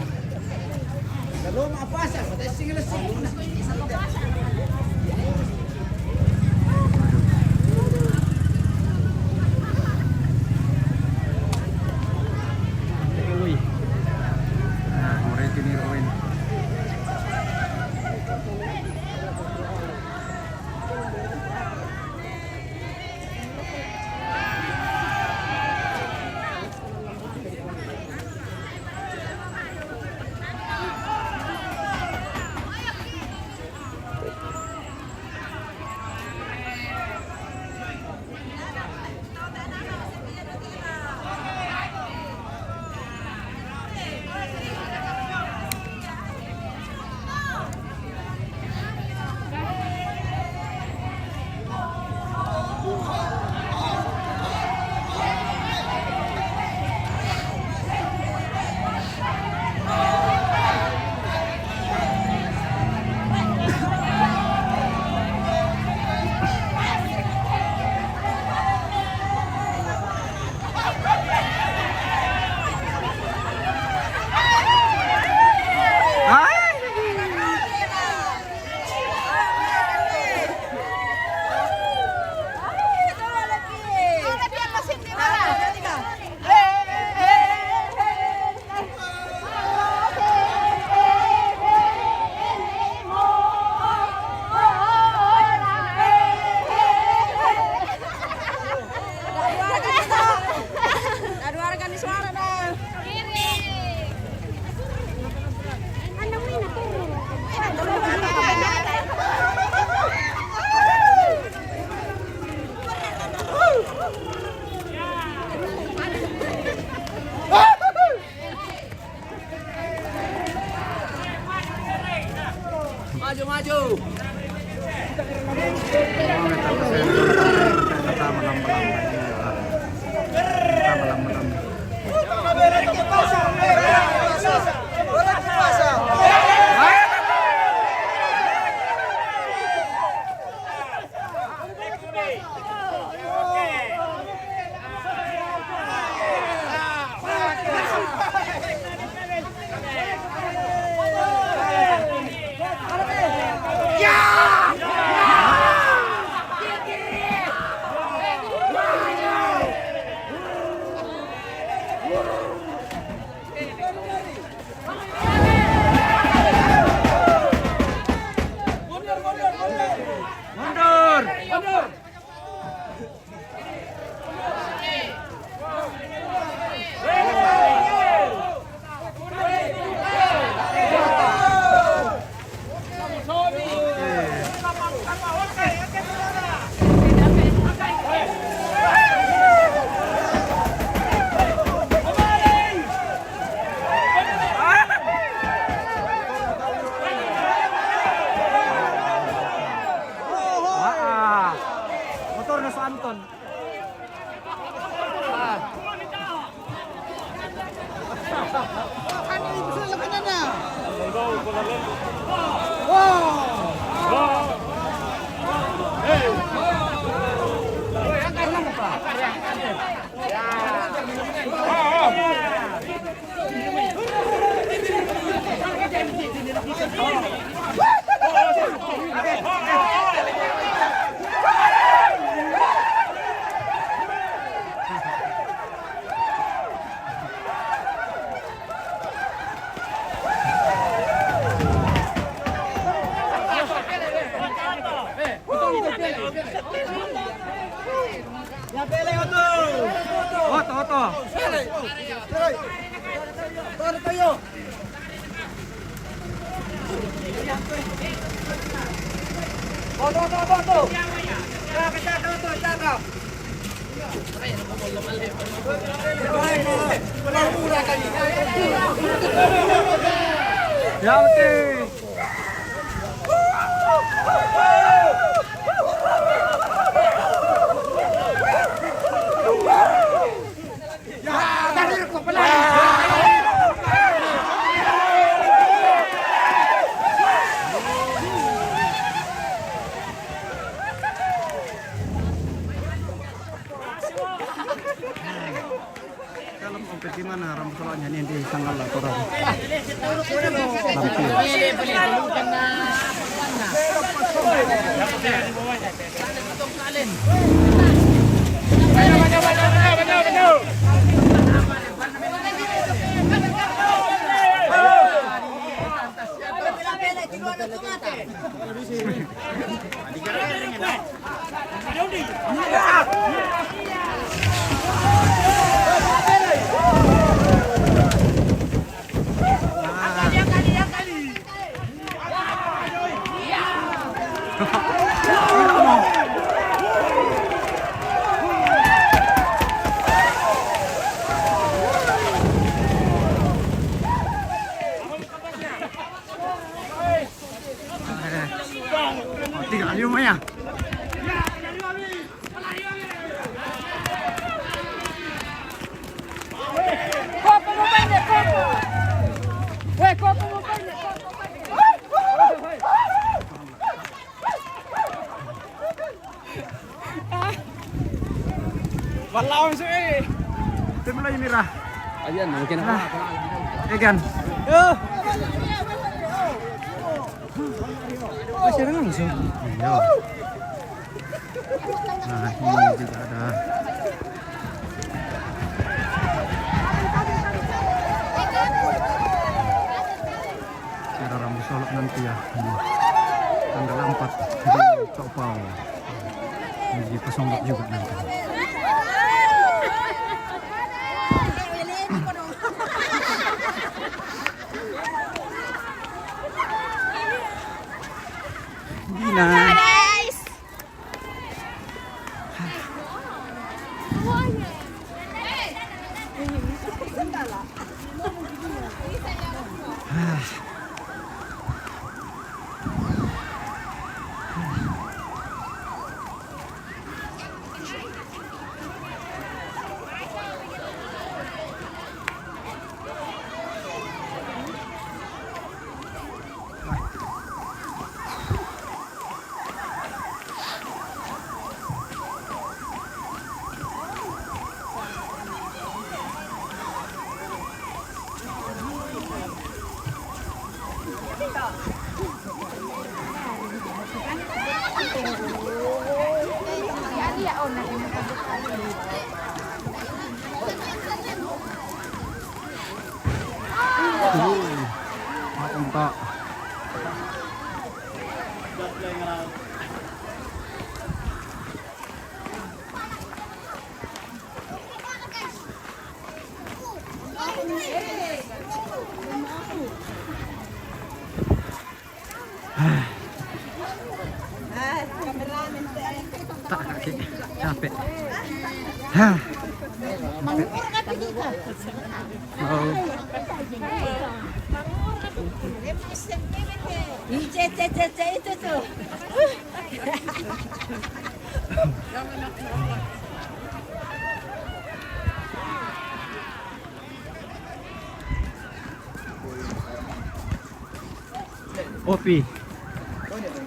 maju. Motor na sa Anton. Oto. Ya, betul. Dalam kompetisi mana rambusolannya ini di tanggal laporan. Tinggal di rumahnya. Walaupun sih. Tim lagi merah. Ayan, mungkin apa? Ikan. Masih langsung. Iya. Nah, ini juga ada. Cara rambut solok nanti ya. Ini. Tanggal 4 di Cokpao. Ini di Pasonggok juga nanti. Dina. Tak kaki capek. Hah. Oh. Itu tuh.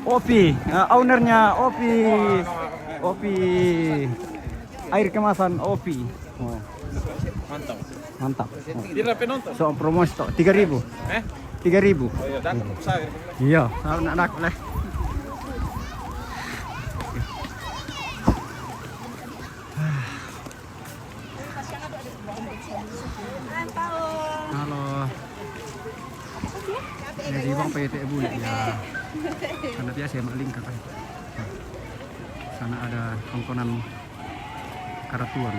Opi, ownernya Opi, air kemasan Opi. Oh. Mantap. So promosi toh 3.000. 3.000. Iya, tahu nak dak boleh. Halo. Jadi bang PT Bule ya. Karena biasa maling kan. Sana ada tongkonan karatuan.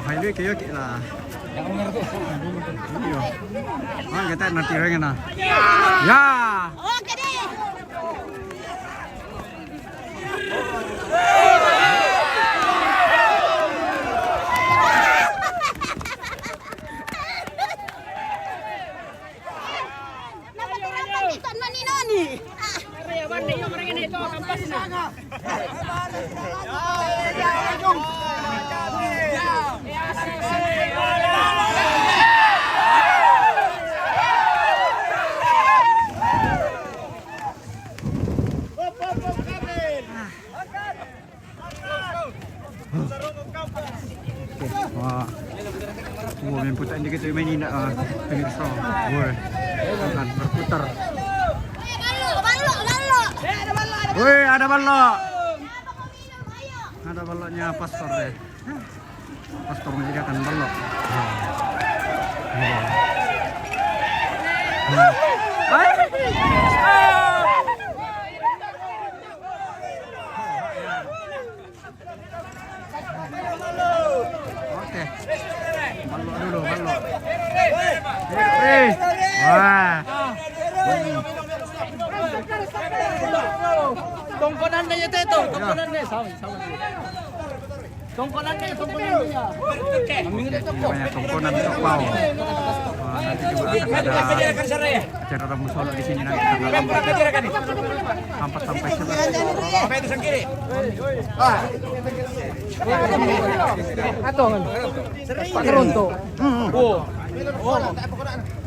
Hai kayo lah. Iya. Ah, kita nanti orang na. Ya. Oke deh. Wah, main putar ini kita main ini pemirsa, boleh, akan berputar. Woi, ada balok. Ada baloknya pastor deh. Pastor menyediakan balok. Oke. Balok dulu, balok. Wah. Tongkonan niya ito, tongkonan niya. Sawi. Tongkonan niya. Banyak tongkonan wow. Nanti juga akan ada acara Rabu Solo di sini nanti tanggal 4 sampai 11. Apa itu sangkiri? Ato man. Pak Keronto. Oh.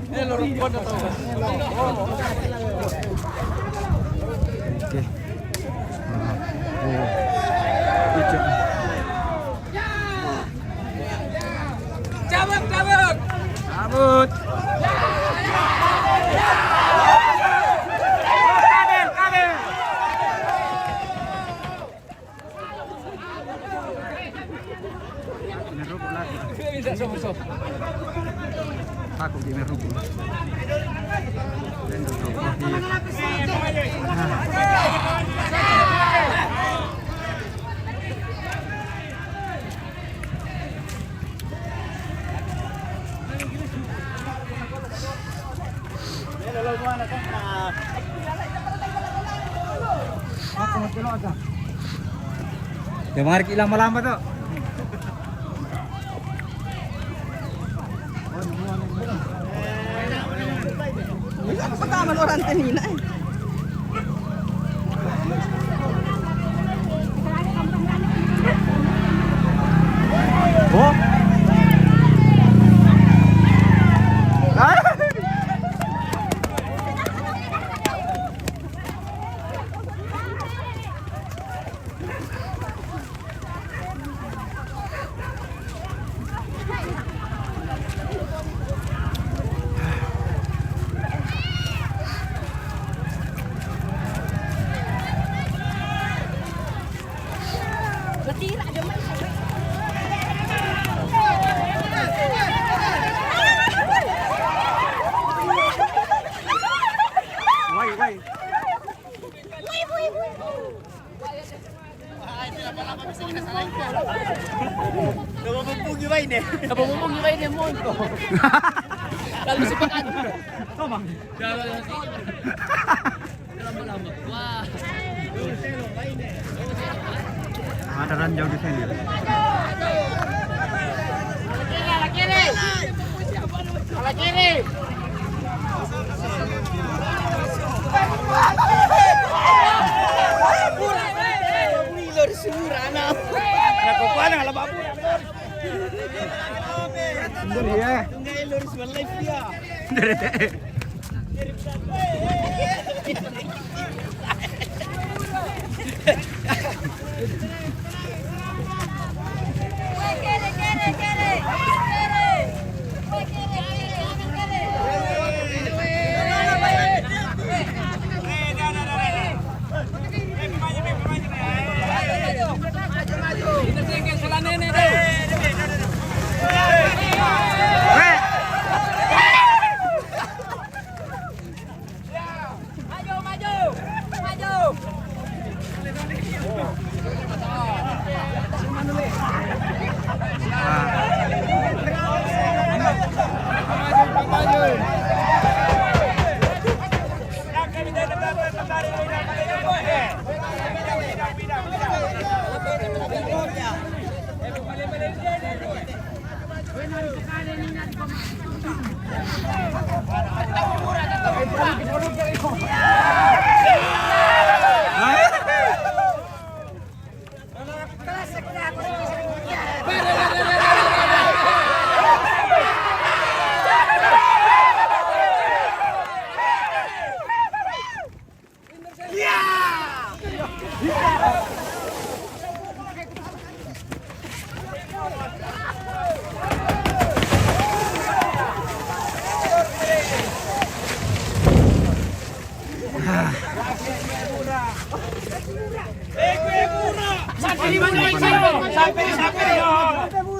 Ini lorong kono to. Oke. Hijau. Cabut. Kabel. Nyerupuk lagi. Bisa so. Takut di meruku. Dan untuk wahid. Ya mari kita lama-lama tuh. Pagkaman orang kanina eh. Oh. Why? Nabubugi ba ini? Nabumubog ba yun mo ito? Lalo si Pakan. Tomang. Wah. Ada ranjau di sini. Ala kiri. Nakukuha ng alababu. Sendiri ya. Tunggu lurus live dia.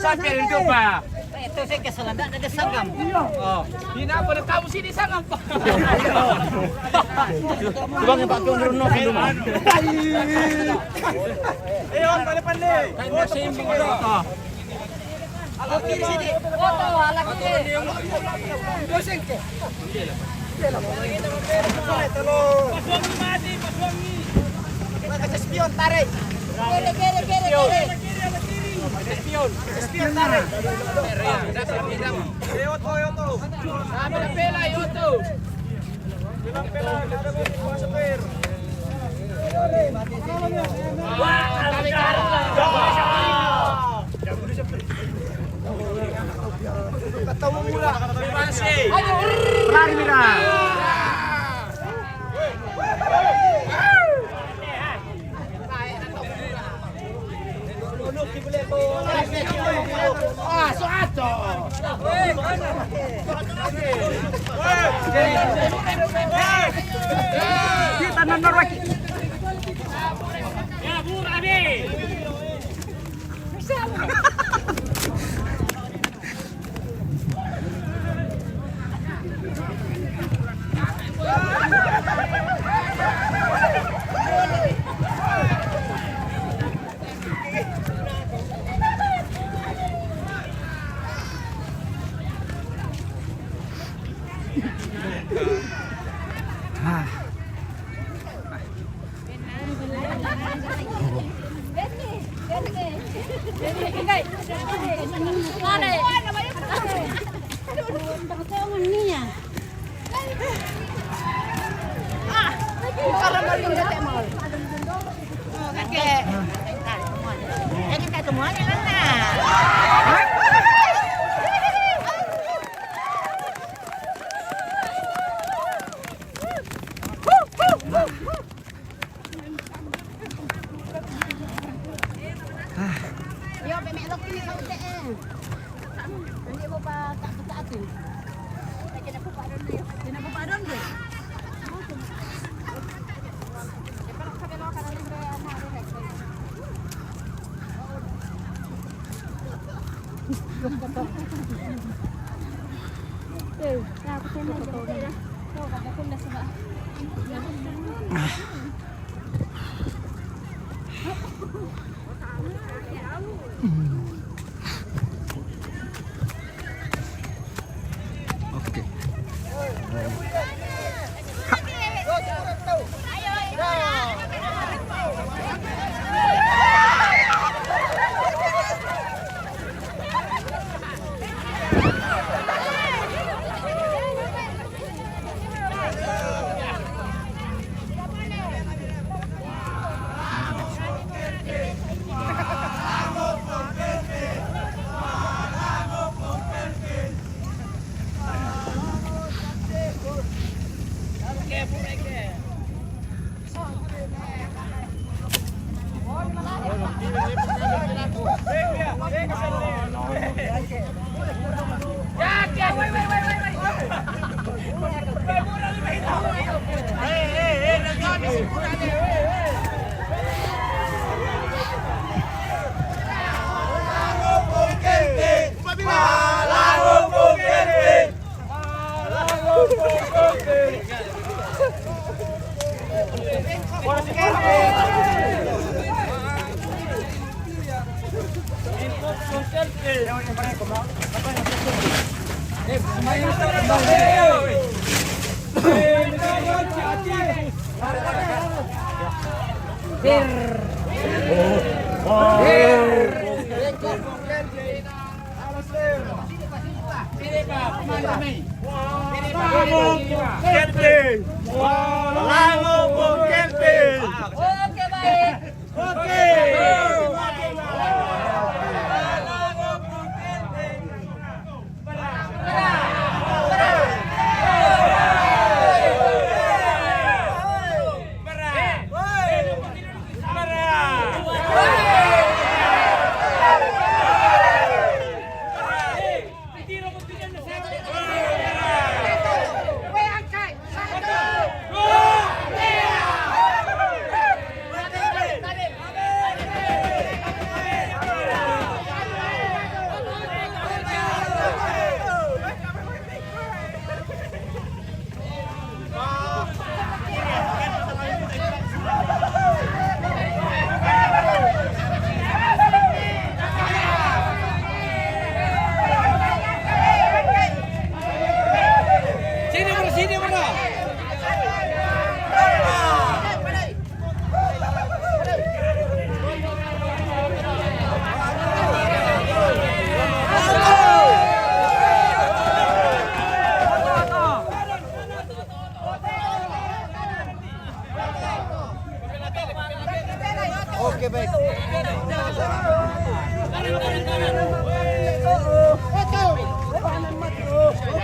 Sampai itu Pak. Ito saya keselanda ada sangam. Oh, hina apa na kamu sini sangam Pak. Coba ngepak ke Bruno dulu. Pandai-pandai. Kaya sembing ito. Ala kiri sini. Foto ala kiri. Paswangi mati, paswangi. Kasi spion tarik. Kiri. Spion tarik. Yoto. Sabi na pela yoto. Bilang pela, ada mau supir. Wah, kami Ketemu mula. Masih. Lari Mira. Ah, soato. Kita nonton lagi. Ya, Bu Rabi. Ah. Oke. Oke, baik.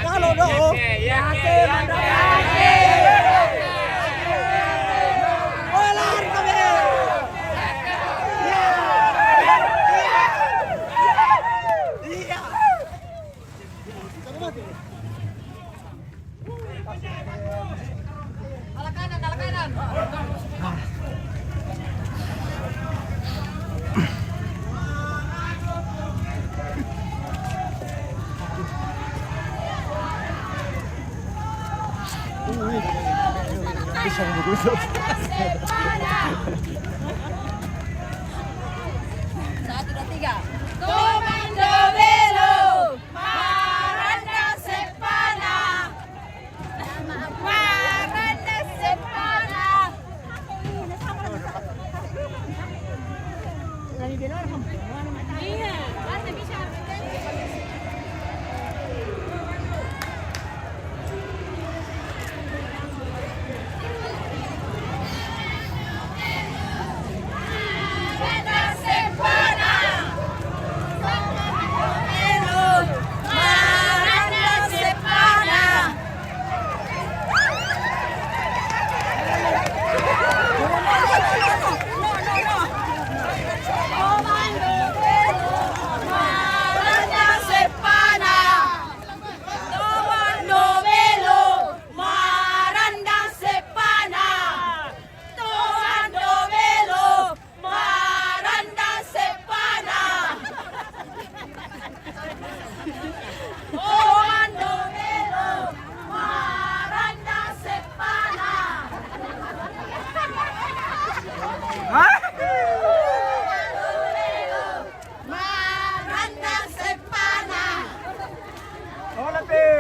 Kalau dong. Satu, dua, tiga. Komando Belo, Maranda Sepana,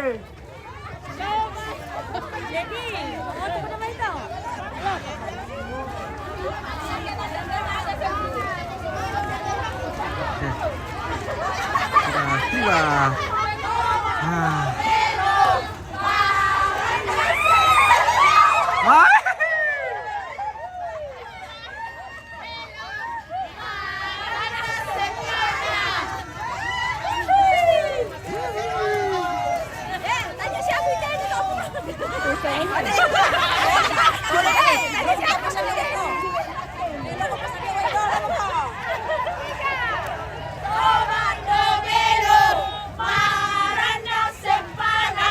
Jadi, mau pada main tau? Sudah tiba. Tanya siapa itu kamu? Tanya siapa saja itu? Komando Belo, Marana Sempana.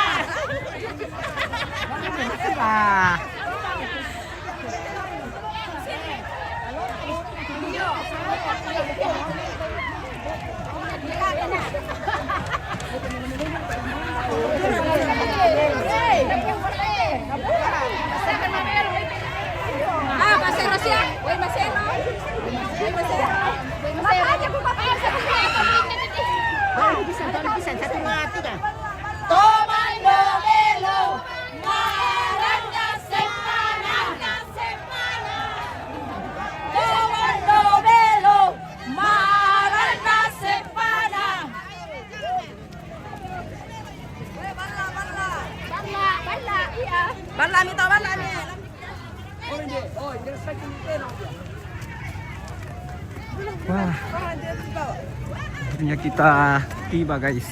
Masero siya. Uy, masero. Makanya po Komando Belo, Marana Sempana. Komando Belo, Marana Sempana. Bala, iya. Bala mito, bala ni. Wah, akhirnya kita tiba guys.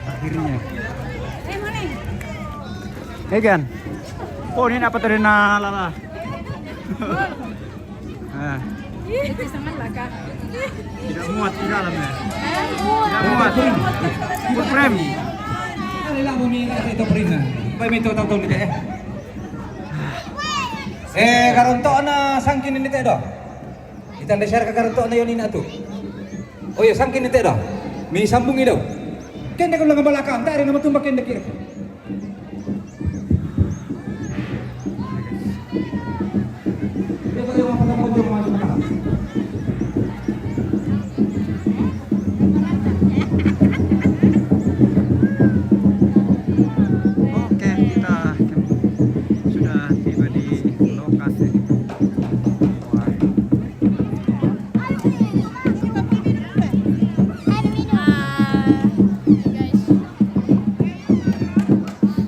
Akhirnya. Gan. Oh ini apa tadi na lala? Tidak muat di dalamnya. Tidak muat. Frame. Alila bumi ito prina. Pay may tutang ni kay. Karonto na sangkin ni tedo. Kita share ka karonto na yon ina tu. Oh yo sangkin ni tedo. May sambung idaw. Kenda ko lang ang balakang, dari naman tumbak kenda kira. Ito yung mga pagkakamod yung mga sumakas. Oke, kita sudah tiba di lokasi.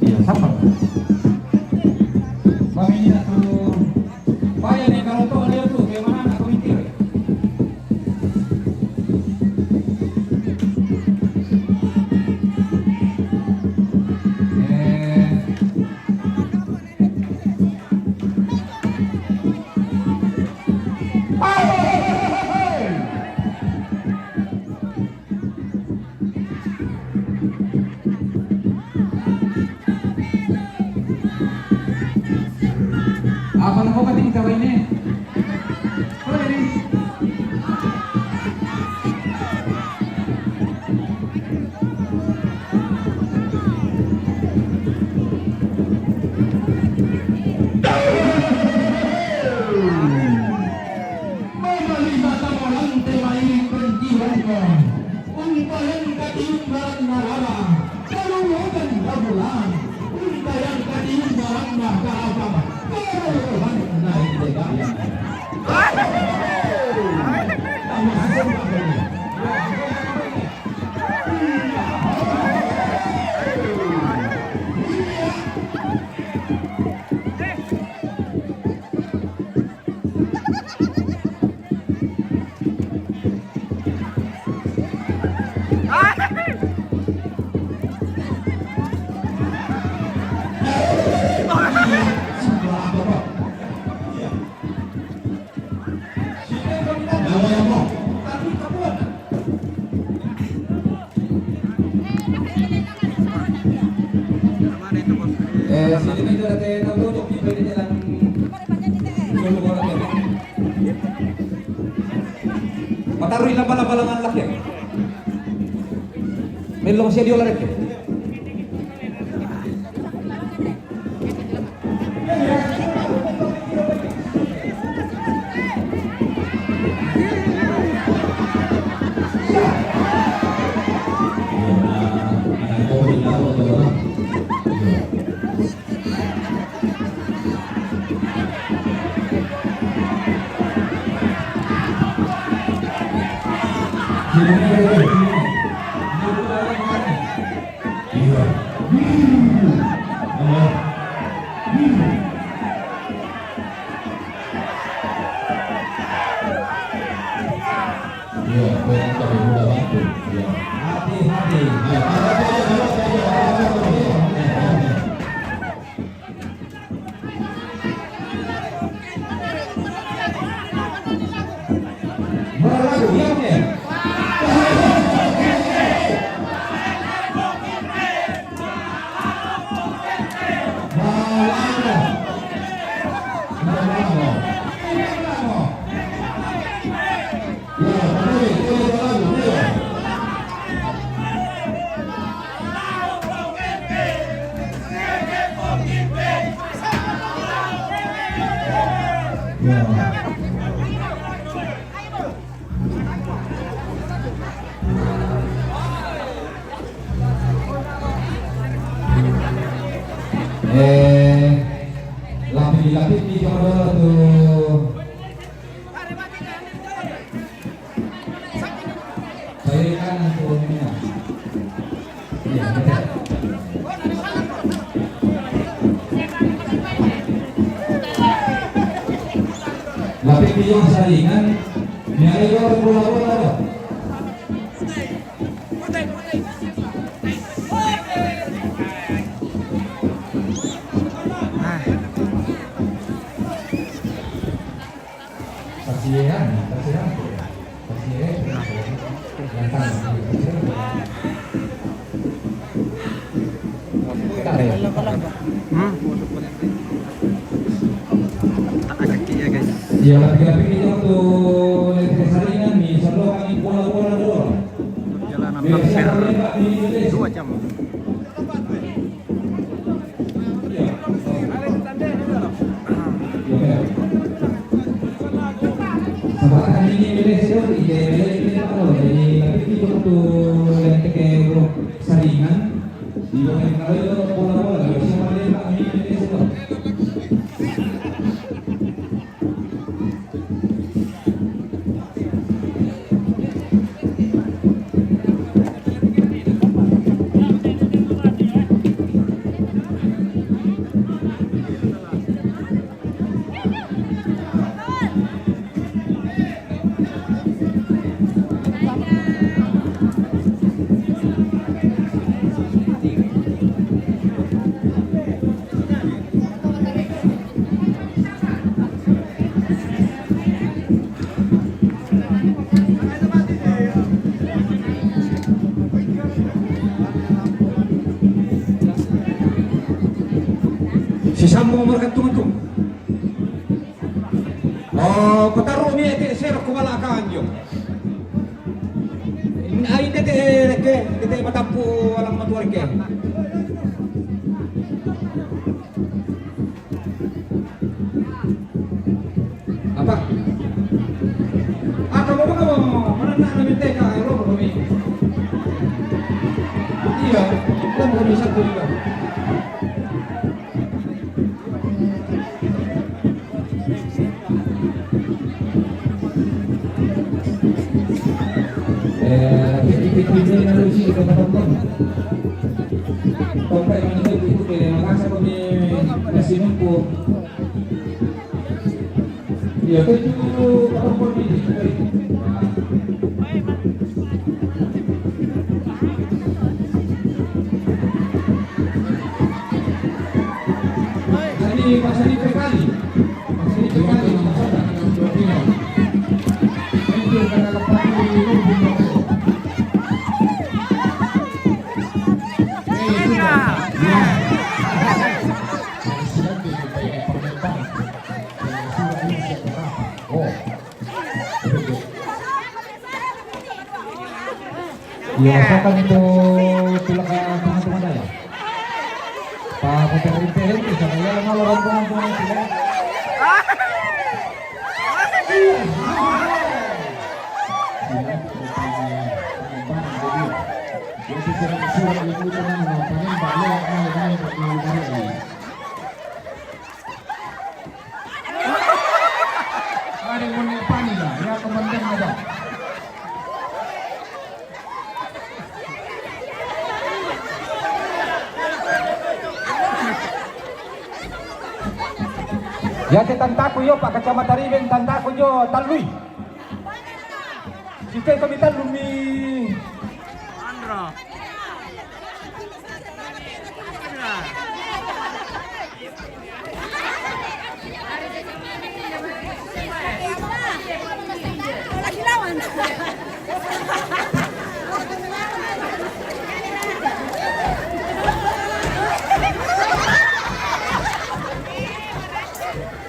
Iya, sama. Mami na tu. Paya ni karonto ano tu, kay mana na komitir. Apa na ko kating taway ni? Hoy ni. Sini medyo natin ang tutok, pwede nilang sumukoran natin. Pataroy lang pala ang laki. May long siya di wala rin. Lapis di coba tuh. Saya kan turunnya. Iya, betul. Lapis di yang saringan, nyari orang bola-bola ada. Kasihan. Tak ada kaki ya guys. Ya, lapis itu untuk saringan nih, selalu kami bola-bola dulu. Perjalanan hampir 2 jam. Sabaran ini milih sekali, milih kalau jadi lapis itu untuk yang saringan. Di bawah kalau itu bola-bola, kalau siapa dia kami milih sekali. Si Sambo bergantung itu. Oh, petaruh ni ete ser kumala kanjo. Ai ete matampu walang matuar ke. Apa? Kamu mana nak minta ka ero kami. Iya, kamu bisa tuh juga. Ini nanti sih kita tonton. Sampai mana itu dari Makassar kami masih nunggu. Ya itu perempuan ini. Pasal ini berkali. Itu karena lepas ya, asalkan itu tulang teman-teman saya. Pak Peter itu saya mau rombongan tidak. Ada yang mau pani lah, ya teman-teman ada. Ya te tantaku yo Pak Kacamata Riben tantaku yo talui. Site kami talumi. Andra. Lagi lawan.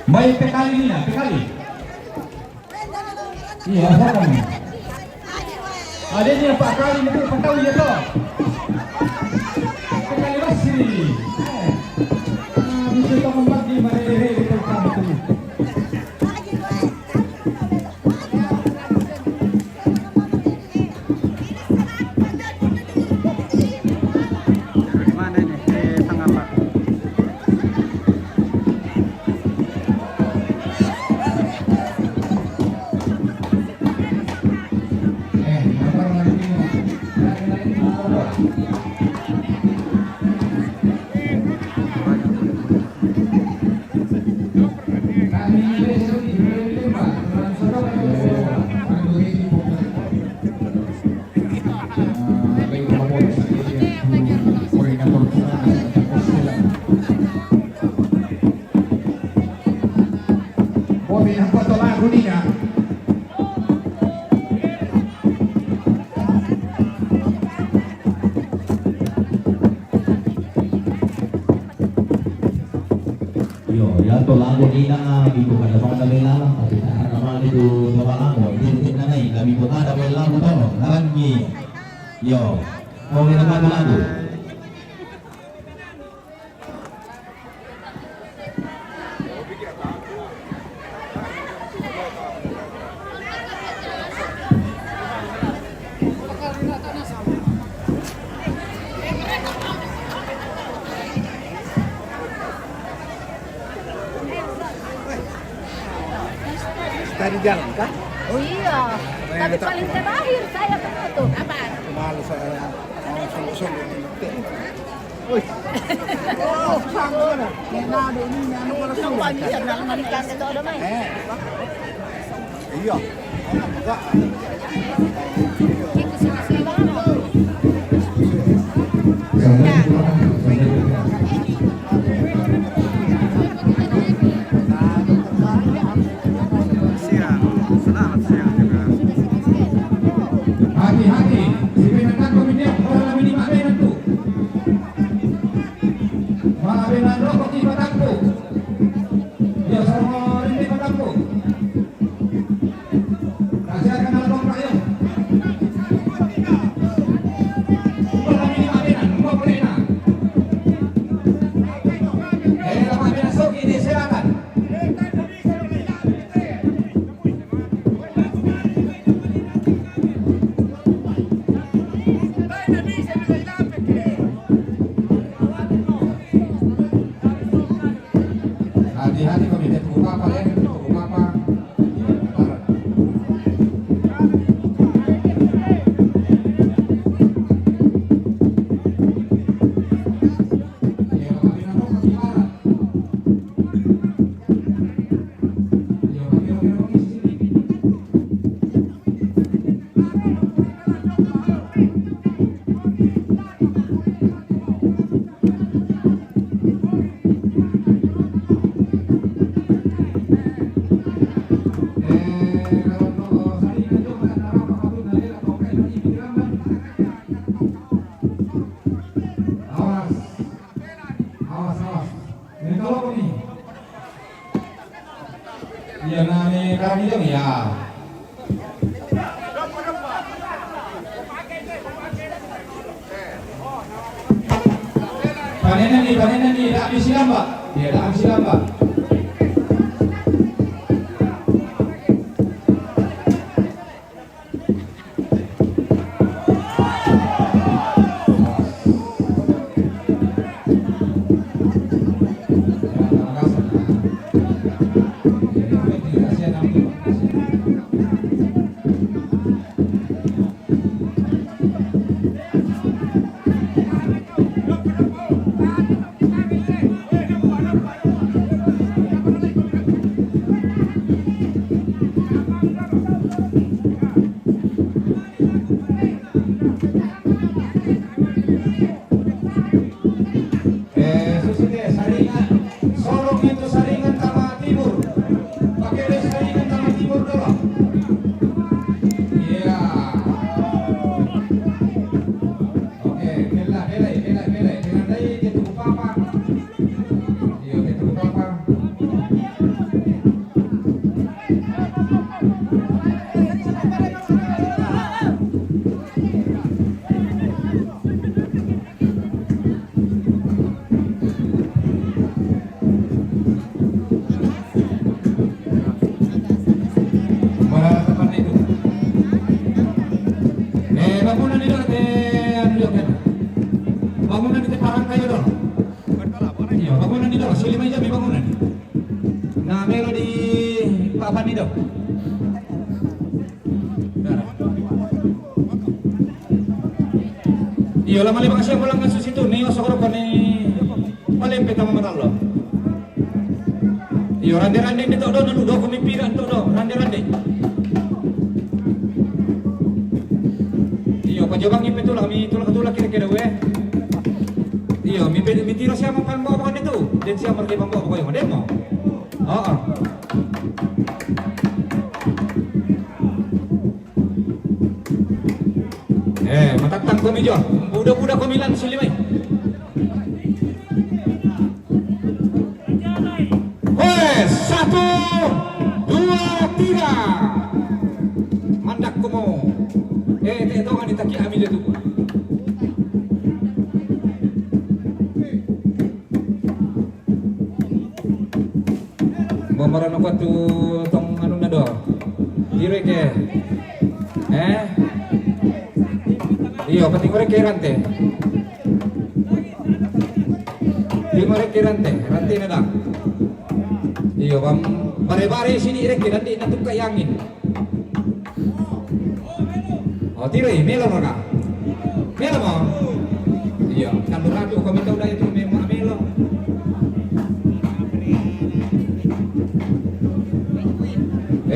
Baik pekali ni ya, pekali. Iya, apa ni? Ada ni Pak kali itu pantau ya toh. Pekali masih. Bisa kita membagi mana ini kita kamu tu. Mana ini? Di tengah Pak. Nomor lagi. Yo, ya to lago ni na bibo kada pa kada lang kasi naman itu babalang mo hindi na nai kami po kada pa lang mo to naran ni yo mo ni naman lago Tadi jalan kah? Oh iya. Tapi paling terakhir saya penutup. Apa? Malu saya mau sungguh-sungguh ini. Oh, sama na. Nado ini ano pala sa kanya siya lang manikan sa todo may. Iya. Enggak. Kiko sila mo. Siang, selamat siang juga. hati-hati si penatan pemilih orang ini mabenan tu mabenan rokok di batakku ya sama rindu batakku kasih akan along kayo orang ini mabenan mau pelena mabenan sok ini silakan. Hati-hati komite tunggu apa ya? Tunggu apa? Iya nani kami dong ya. Panenan nih, tak habis silam Pak. Iya, tak habis silam Pak. bangunan itu parang kayo dong. Iya, bangunan itu sili may jami bangunan. Nah, meron di papan itu. Iyo lama lima kasi mo lang nga situ niyo sa koro ni palempet ang matalo. Iyo rande dito do nudo kumipiran to do rande. Iyo pajobang ipito lang mi tulak kira-kira we. Iyo mi tiro siya mapan mo ako dito. Den siya markay pambo ako yung demo. Oo. Matatang kami jo. Budak-budak kumilan silimay. Wes, 1, 2, 3. Mandak ko mo. Ito nga nitaki amin dito. Mamaran ako to tong ano na do. Dire ke. Iyo, pati ko rin kay Rante. Di mo rin kay Rante na lang. Iyo, bare-bare sini rin kay Rante na itong kayangin. O, tiroy, melo mo ka. Melo mo. Iyo, kalurado kami daw na ito may mga melo.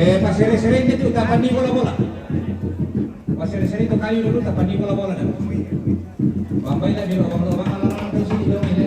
Pasiri-siri dito, dapat ni bola-bola. Pasir-sir itu kayu dulu tak pandi bola-bola dah. Bambai dah bilo bang alang tu sini dong ini.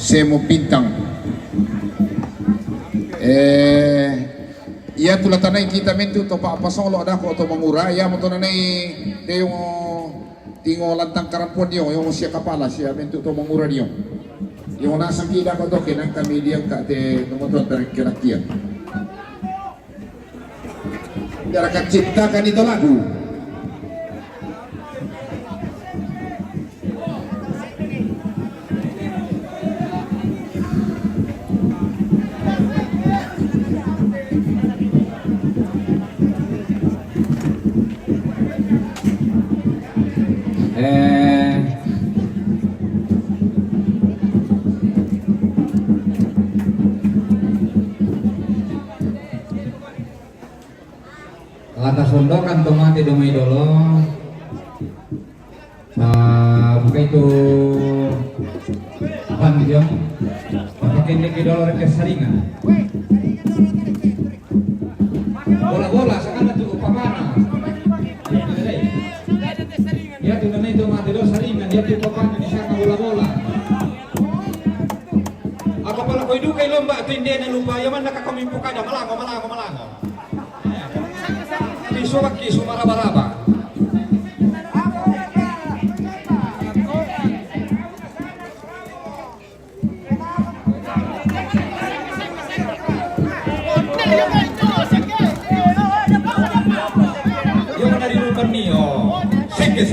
Semo Bintang. Ia tula tanay kita mentu to pa pasong lo ada ko to mangura ia mo to nanay de yung tingo lantang karampon yo yung siya kapala siya mentu to mangura niyo. Yung nasa kida ko to kinang kami diyan ka te tumoton tarik kinakian. Biar akan ciptakan itu lagu. Lantas Sondo kan tomate domai dolo. Buka itu apa nih jom? Pakai lagi dolo ke saringan. Bola-bola sekarang tuh pamana. Ya tuh nana itu mati dolo saringan. Dia tuh pamana di sana bola-bola. Apa pala kau hidup kay lomba tuh dia na lupa. Yaman nakakamimpo kada malango. Suwaki sumaraba-raba. Yung dari lupan niyo. Seke.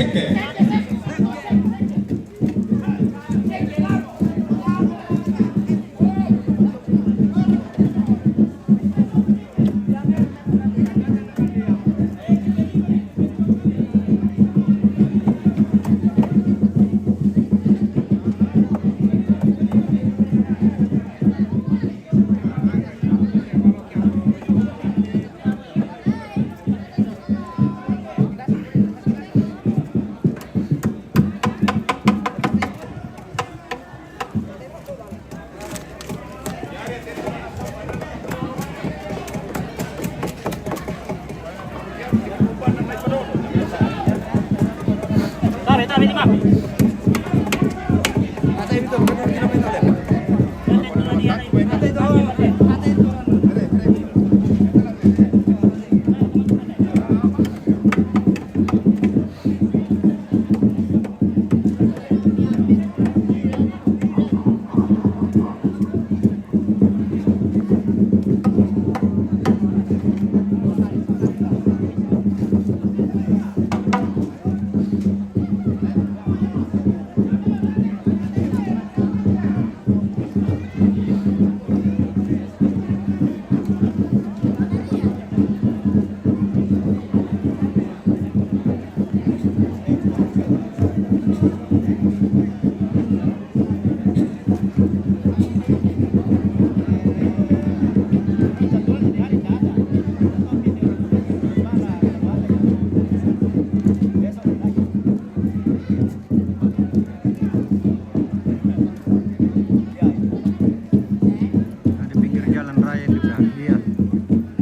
yang di belakang dia.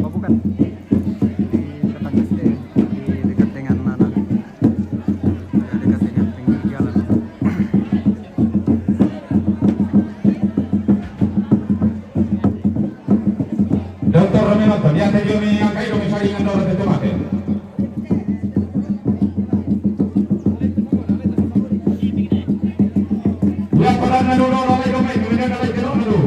Oh bukan, di dekat SD, di dekat dengan mana? Ya, dekat dengan pinggir jalan. Dr. Romero, ya te dio mi acá y lo me salí en dólares de tomate. Ya para na dulu lo lagi domai, kemudian lagi ke dulu.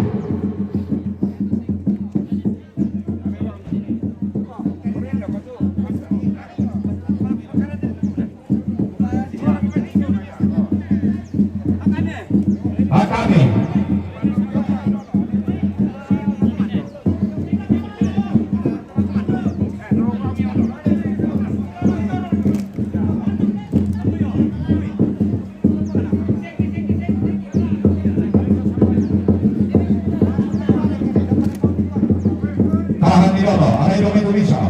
Akami. Tahan di dulu, ada yang domai bisa.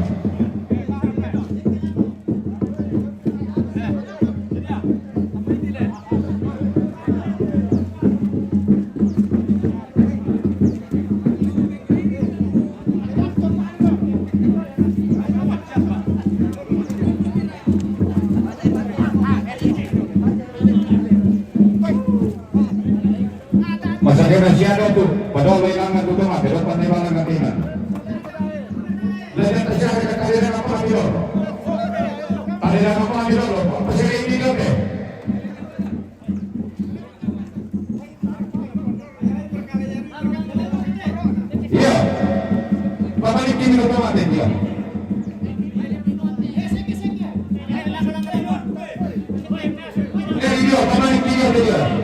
Masa kena siada tu, padahal ilangan tu tomate, dapat nibalan katingan. Lain terjadi kekalian apa video? Ada apa video? Pasal ini dulu. Iya, pabalik kini lo tomate dia. Dia pabalik kini dia.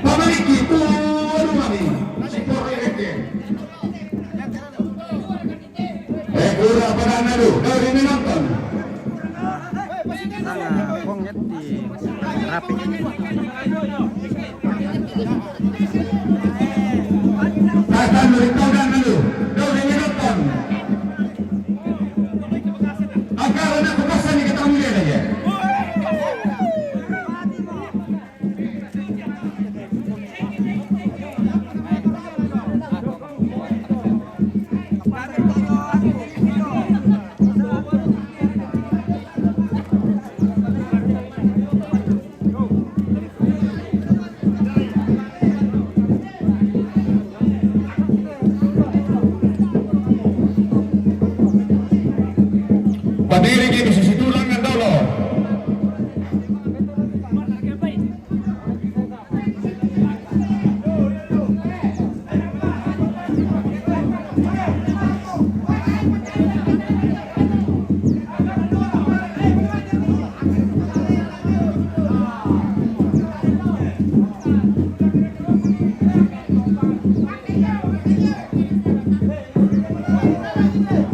Pabalik itu mami, si korek. Kurang pada nado, dari menonton. Sana pongnya di rapi. Katan beritahu dan nado, dari menonton. Agar anak kepasan ni kita mulai aja. Berdiri di sisi tulangan dulu.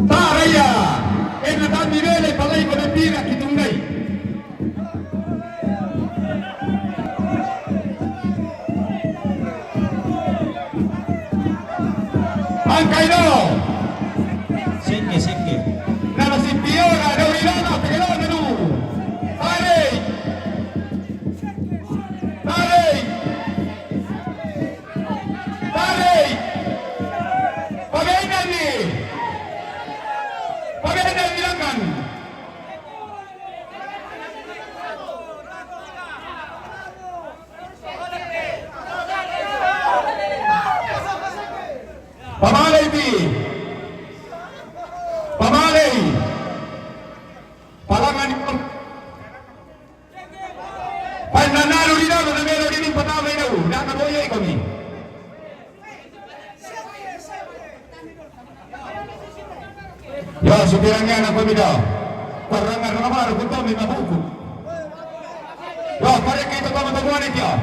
Taraya, en la tan nivel palay con el pira kitungay. Angkaino. Sige. Nala si Piora, Dawilana, Pagalaw na nu. Tarey. Pagainan ni. Pagainan bilangan. Pamalay di. Pamalay. Palangan ipang. Pananalo rin ako na meron din yung patamay na nakaboyay kami. Ya, supirangnya anak pemida. Parangan ramar kunto may mabuko. Ya, pare kita teman-teman itu ya.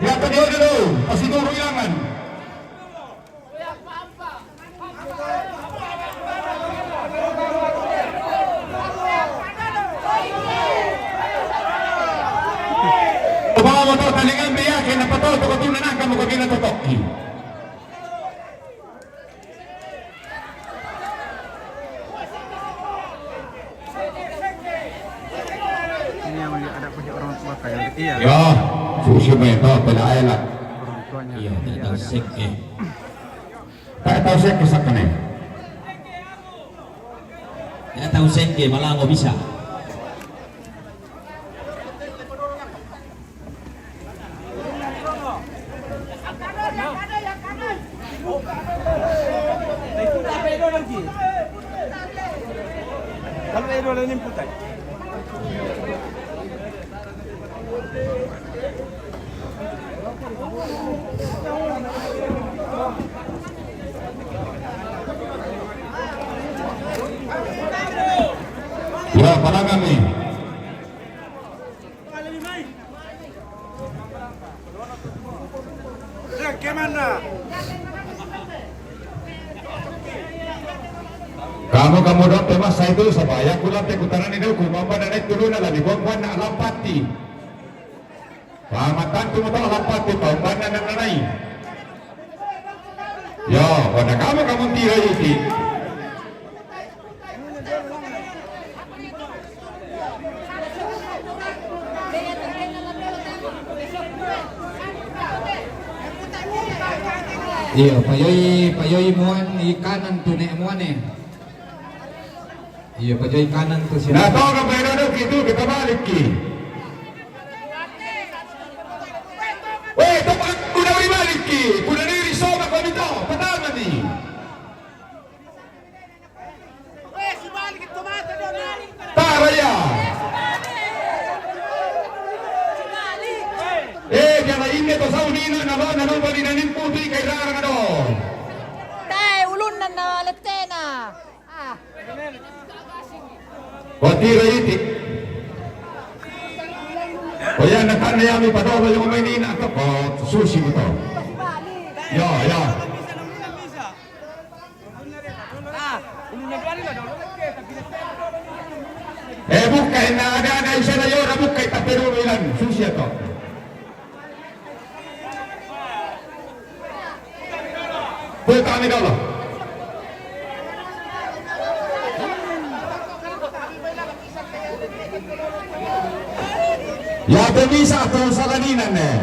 Ya tadi dulu, pasiguro ilangan. Bawa motor talingan biya kaya napataw to katunan ang kamu kagina totok. Ini yang ada punya orang tua kayak iya. Ya, susu meta. pala ayala. orang tuanya. Iya, Dia tidak tahu ada seke. Tak tahu saya kesakane. Tidak tahu seke, malah nggak bisa. Kalau Edo lagi nimputan. Ya, pada kami. Kemana? Kamu dok temas saya itu sabaya kulat te kutaran ini kumamba dan naik turun ala di buang na lampati. Pamatan tu mo lampati pamban na nanay. Yo, pada kamu tira iti. Iya, payoy muan ikanan tu nek muan eh. Iya, payoy kanan tu siya. Nah, tahu ka pwede dok itu kita balik ki. Weh, topak kuda balik ki. Kuda ni risoba ko dito. Patama ni. Tara ya. Jangan ingat to sa unina na ba bali na nimputi kay rara nga do. Tay, ulun na letena. Ah. Watira iti. O yan, nakanayami pa daw yung may nina ito. O, sushi mo to. Ya. Bukay na ada siya na yun. Bukay tapero ilan. Sushi ito. Pwede kami daw lang. Ya bisa atau sa kaninan eh.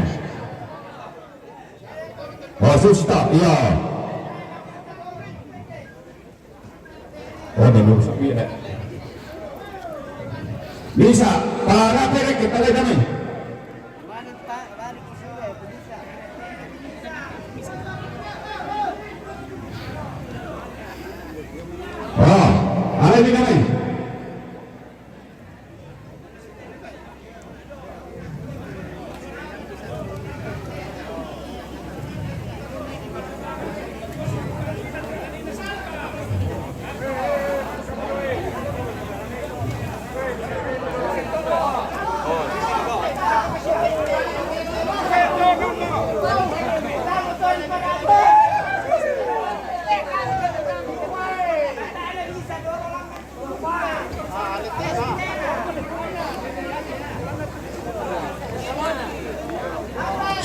Oh, susta, iya. Oh, belum sabi eh. Bisa, para pere kita lagi namin. Oh, ada di namin.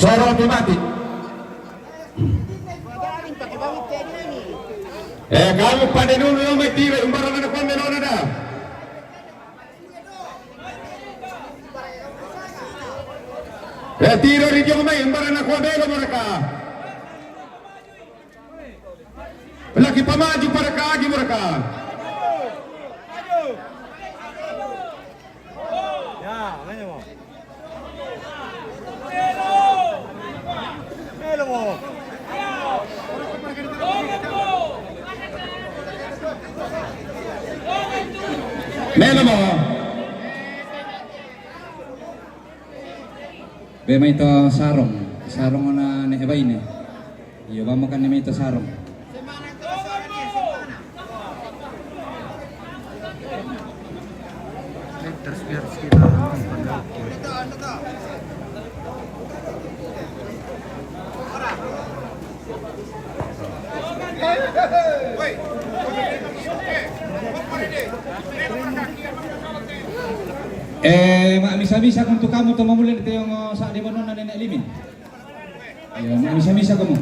Suara otomatis. Kamu pada dulu yang may tira yung barang na kwan meron na. Tira rin yung may yung barang na kwan meron mereka. Lagi pamaju mereka lagi mereka. Ya, mana mo? Melo mo. Be may to sarong. Sarong na naibay ni. Iyo ba mo kan may to sarong. terus biar kita misa-misa kung kamu to mamulin ito yung sa di mo na nalimin. Ayun, misa-misa ko mo.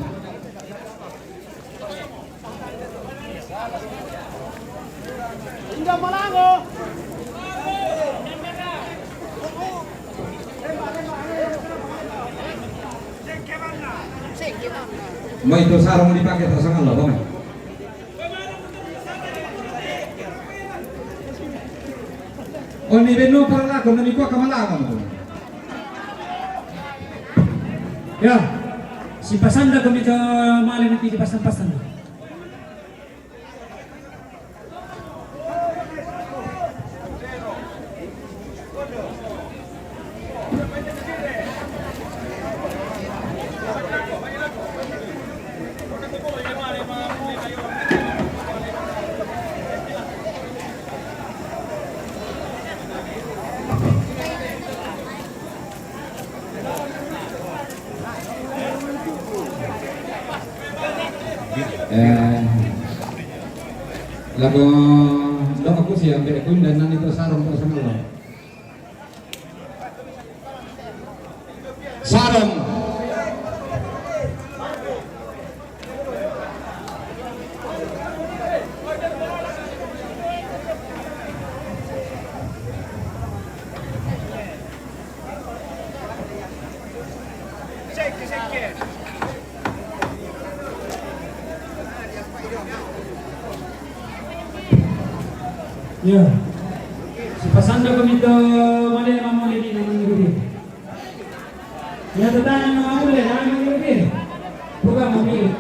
Hindi malango. Mau itu sarung dipakai tersangan loh bang. Oh ni beno para lakom na mikuha kamalaman ko. Ya, si pasanda kami ke malam nanti di pasan-pasan. Lagu dong aku sih ambil kun dan nanti itu sarung tersangan loh. Sarung. Ya, si pasanda kami ke malam mamuli di namanya. Ya tetangga mamuli, namanya bukan mamuli.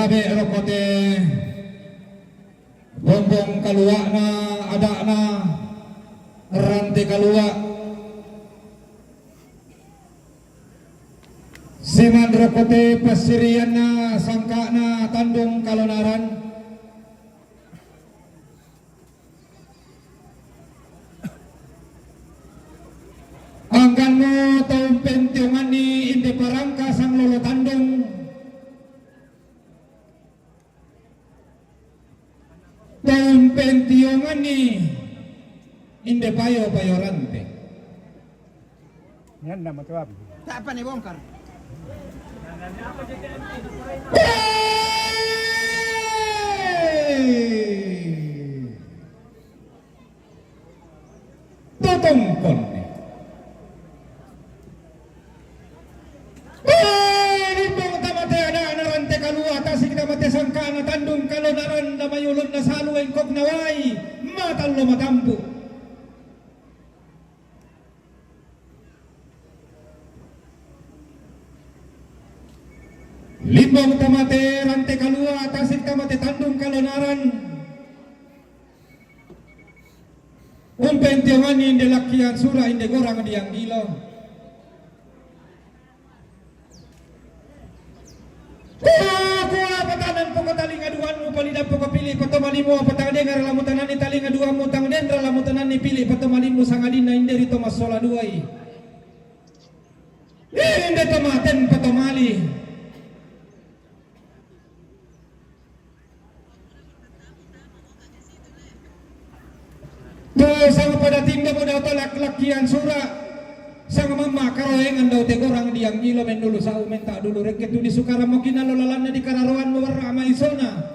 sabi rokote bombong kalua na ada na rantai kalua siman rokote pasirian na sangka na tandung kalonaran angkan mo taong pentiongan ni indi parangka sang lolo tandung taong pentiongan ni indi payo-payorante. Yan na matuwab. Tak apa nih bongkar. Tutungkol ni. Limbong tamate ada rantai kalua tasik tamate sangka na tandung kalonaran na mayulod na salo ang kog naway matalo matampu. Limbong tamate rantai kalua tasik tamate tandung kalonaran pentiongan indi lakian sura indi gorang diang gilo kuha patanan pagkataling aduan mo palidang pagkapili patumali mo patangden nga ralamutanan ni taling aduan mo tangden ralamutanan ni pili patumali mo sangalin na hindi rito masola duay hindi tomaten patumali sang padating na mo daw lakian sura sang mama karoengan daw tegorang diang gilo men dulu sa umenta dulu reket di sukara mo kinalolalan na di kararuan mo warra maisona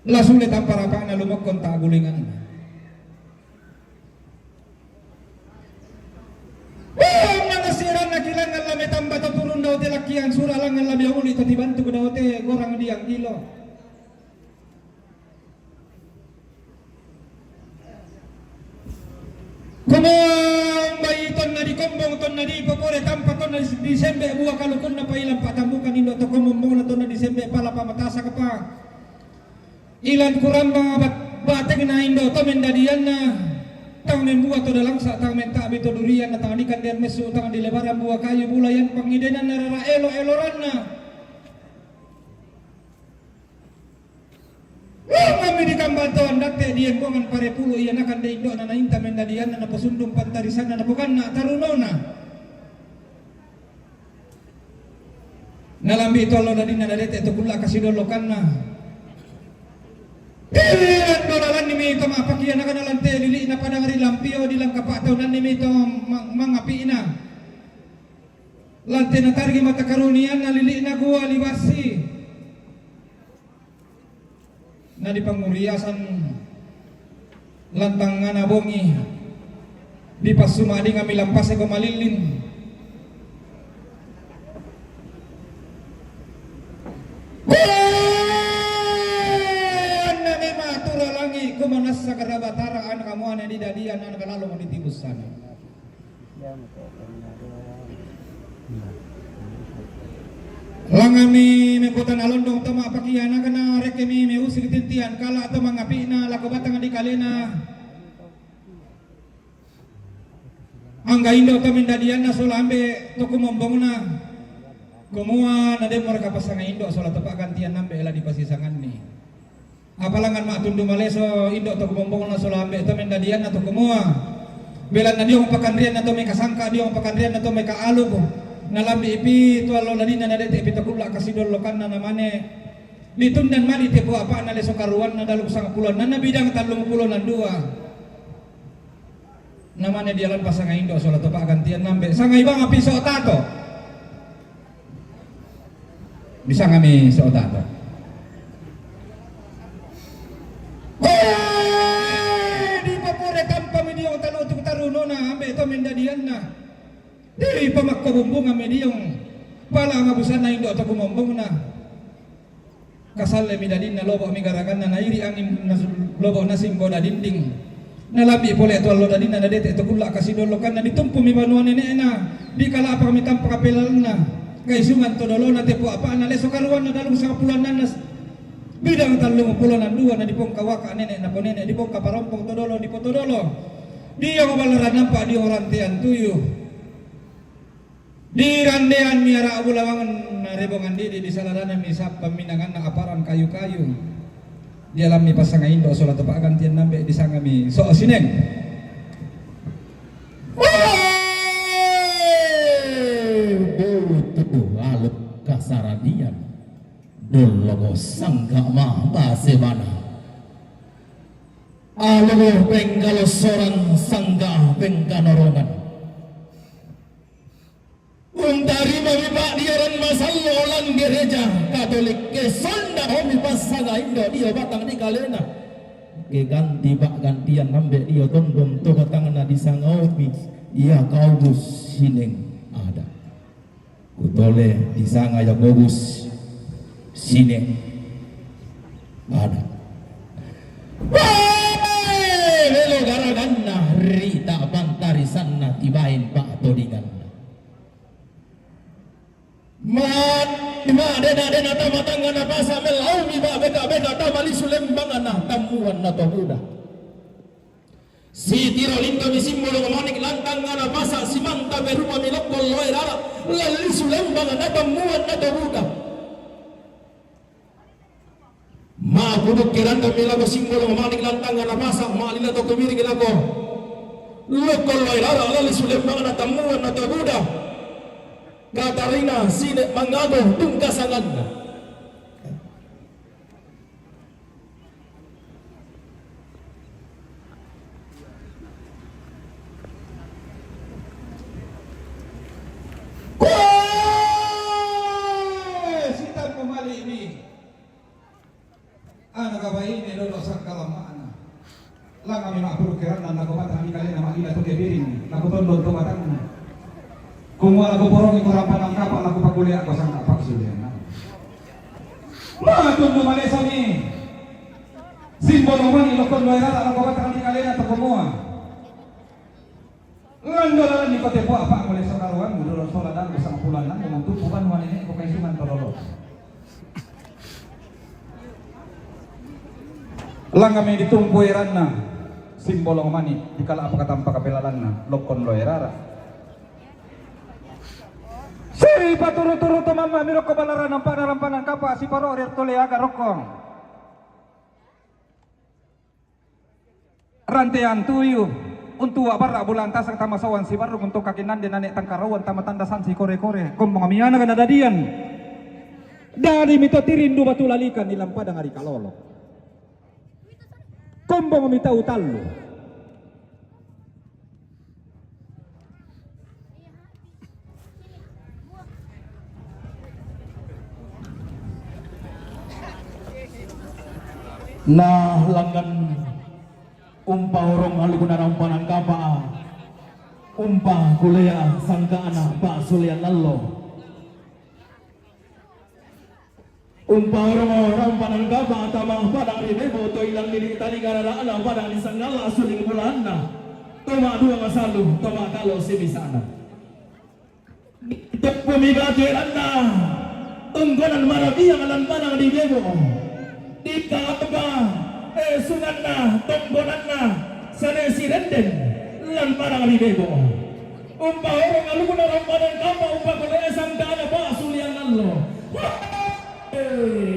lasulit ang parapang na lumagkon tagulingan ang nangasiran na kilangan lami tamba turun daw te lakian sura lang ang labi ulit at ibantu daw te gorang diang gilo kumong baiton na di kumbong ton na di papore tampa ton na Disembe buwa kalukon na pailang patambukan indo to kumbong na ton na Disembe pala pamatasa ka pa ilan kurang mga bateng na indo to mendadian na tang men buwa to dalang sa tang men tabi to durian na tang ikan dermes utang di lebaran buwa kayu bulayan pangidenan na rara elo-eloran na kami di kambantuan dati diyan buangan pare pulo iyan akan da indo na nainta mendadian na napasundong pantarisan na napukan na taruno na nalambi ito alo na din na nadete ito kula kasi dolokan na kailan dolalan ni ito mapakiyan na kanalante lili na padangari lampio di lang kapataw na ni ito mga piina lante na targi matakarunian na lili na guwa libasi na di panguriasan lantang nga nabongi di pasumadi nga milampas ay kumalilin na may matura langi kumanas sa karabataraan kamuan na di dadian na nakalalo mo di tibusan langami mekutan alondong tama pakiyana kana rekemi me usig tintian kala to mga pina lakobatang di kalena angga indo to mendadian na sulambe to kumombong na kumuha na dem mereka pasang indo sola tepak gantian nambe ela di pasisangan ni apalangan mak tundu maleso indo to kumombong na sulambe to mendadian na to kumuha belan na diong pakandrian na to may kasangka diong pakandrian na to may kaalog nalambi ipi tu alo ladina na dete ipi takula kasidol lokan na namane ditundan mali tepo apa na leso karuan na daluk sang puluhan na nabidang 32 dua namane dialan pasang indo sola topa gantian nambe sang ibang api so tato bisa ngami so tato di papore tanpa medio talo tu taruno na ambe to mendadian na di pamakkubumbong nga mediyong pala nga busan na indo at kumumbong na kasal le midadin na lobo amigaragan na nairi ang lobo na simbo na dinding nalabi pole ito alo dadin na nadete ito kula kasi dolokan na ditumpo mi banuan ni na di kala pa kami tampakapilan na Kay sungan todolo na tepo apa na leso karuan na dalong sa kapulanan nas bidang talong pulanan dua na dipong kawaka nenek na po nenek dipong kaparompong todolo di po todolo. Dia kabalaran nampak di orantian tuyo. Di randean miara abulawangan rebongan di salaranan misap paminangan na aparan kayu-kayu. Di alam mi pasanga indo solat tepakan tian nambe di sangami so sineng. Aluk kasaradian dologo sangka mah basebana alugo penggalo sorang sangka pengkanorongan untari mamipak diaran masallolan gereja Katolik ke sonda homi pasaga indo dia batang di kalena ke ganti bak gantian nambe dia tondom toka tangan di sangaomi ia kau sineng ada kutole di sanga ya bagus sini ada velo garaganna rita bantari sanna tibain pak todingan mat ma dena tamatangana pasa melaumi ba beda tamali sulembangana tamuan na tobuda si tiro lindo mi simbolo manik lantang ngana pasa simanta beruma milokol loerara lali sulembang na tamuan na tobuda ma kuduk kiranda milago simbolo manik lantang ngana pasa ma lila to kumiri kilago lokol loerara lali sulembang na tamuan na tobuda Katarina sine mangago tungkasangan Sitan kembali ini anak kabain ini dulu sangkalamaan lang kami makpuro kiran na kumata kami kali na makina to kebiring nakutondon to matang kung wala ko porong ikorapan ng kapal ako pagulian ko sang kapaksulian mga tundo malesa ni simbolo man ilokon mo irata ang kumata kami kali na to kumuha ngando na ni kote po apa ang malesa karuan mudulong soladan isang pulanan yung tupukan mo nini ko kay suman tololo lang kami ditungkuiran na simbolo mani dikala apa katampa kapelalan na lokon lo irara si paturo-turo to mama miro ko balaran ng panarampanan kapa si paro rirtole aga rokong rantean tuyo untua barra bulan tasang tamasawan si barro untuk kakinan din nanek tangkarawan tamatandasan si kore-kore kung mga miyana ka nadadian dari mito tirindu batulalikan nilang padang ari kalolo kumbong mita utalo nah langgan umpa orong halikunan umpanan kapa umpa kuliah sangka anak pak sulian lallo umpa orong umpanan kapa tamang padang di bebo to ilang nili tali karana anak padang di sanggala suling bulan na toma dua masalu toma kalau si bisana tek pemibati anda tunggonan marabiya ngalan padang di bebo di kapa sunanna tonggonanna sane sirenden lan parang libebo umpa orang aluguna rampadan kapa umpa kolea sangkana pa sulian nallo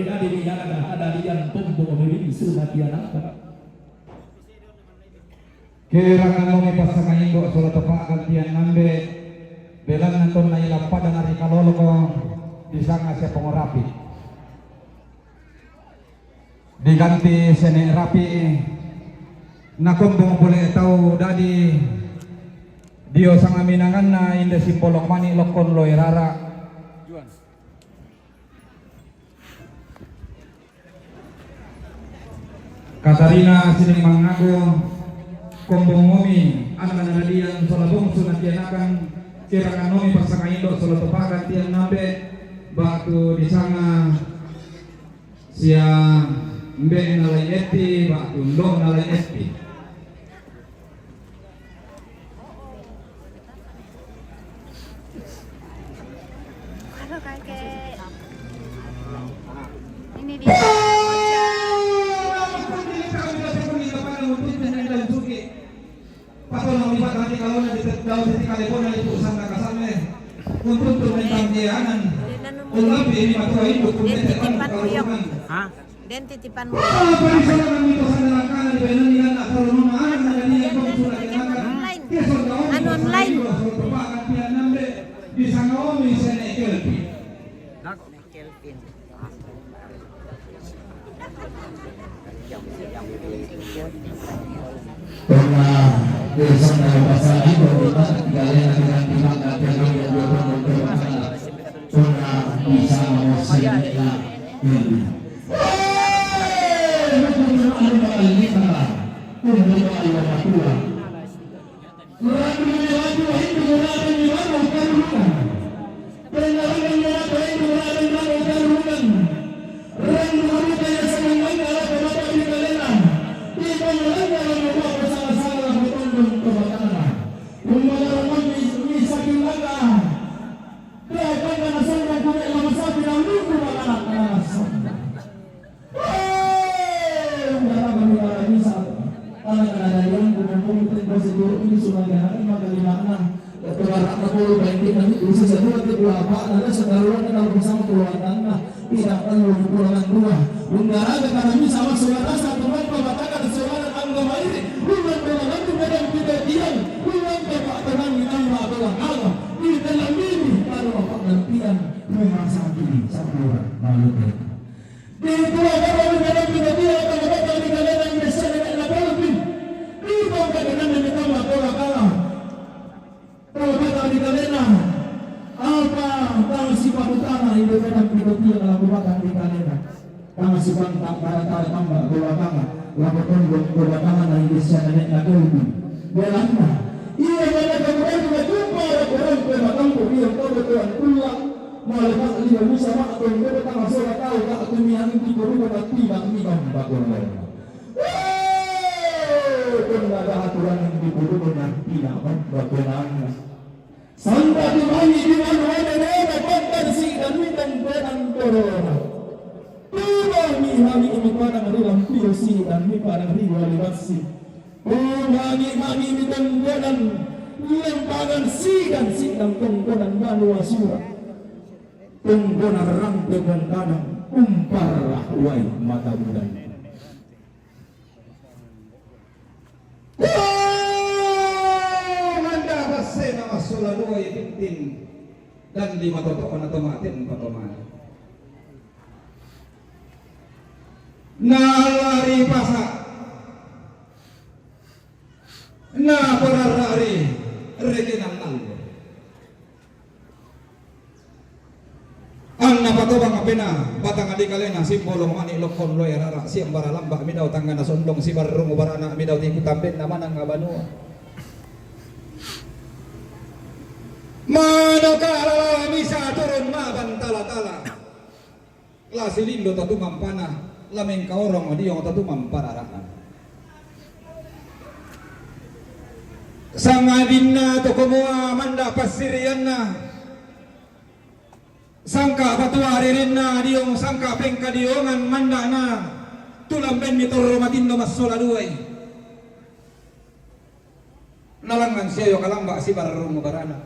dadi di ada lian pombo mebili sunatian apa kirangan mo may pasangan indo sulat pa gantian nambe belang nanton na ilang padang ari kalolo ko disanga siya pengorapi diganti sene rapi nakumbong boleh tahu dadi dio sang aminangan na inde simpolong mani lokon loirara Katarina sining mangago kumbong momi anak nanadian solabong sunatianakan kirangan nomi pasangan indo solotopakan tian nambe batu disanga siang Mbe nalay eti, bak tundo nalay eti. pakai ini dia. Patulong lipat nanti kalau nanti daun di California itu usaha kasarnya untuk tentang dianan ulang ini matu itu titipan muyok. Hah? Den titipan apa di sana kami itu sandakan di benan yang nak kalau mana ada dia itu sudah online. Anu online. Di sana kami sana Kelvin. Kelvin. Pernah bersama pasal itu kita kalian akan dimakan dengan dua pernah bisa menguasainya ini. Dan 5 totokan atau matin 4 toman. Nalari pasak, na perarari rekinan nalgo. Ang napatobang apena batang adi kalena simbolong mani lokon loy rara siang bara lambak midaw tangga nasondong si barung barana midaw ti kutamben naman ang abanua. Mano kala misa turun maban tala-tala. Lasilindo tatu mampana, lameng kaorong adiyong tatu mampararaan. Sangadinna to kumua manda pasirianna. Sangka patuari rinna diyong sangka pengka diyongan manda na. Tulamben mitoro matindo masola duay. Nalangan siya yung kalamba si bararong barana.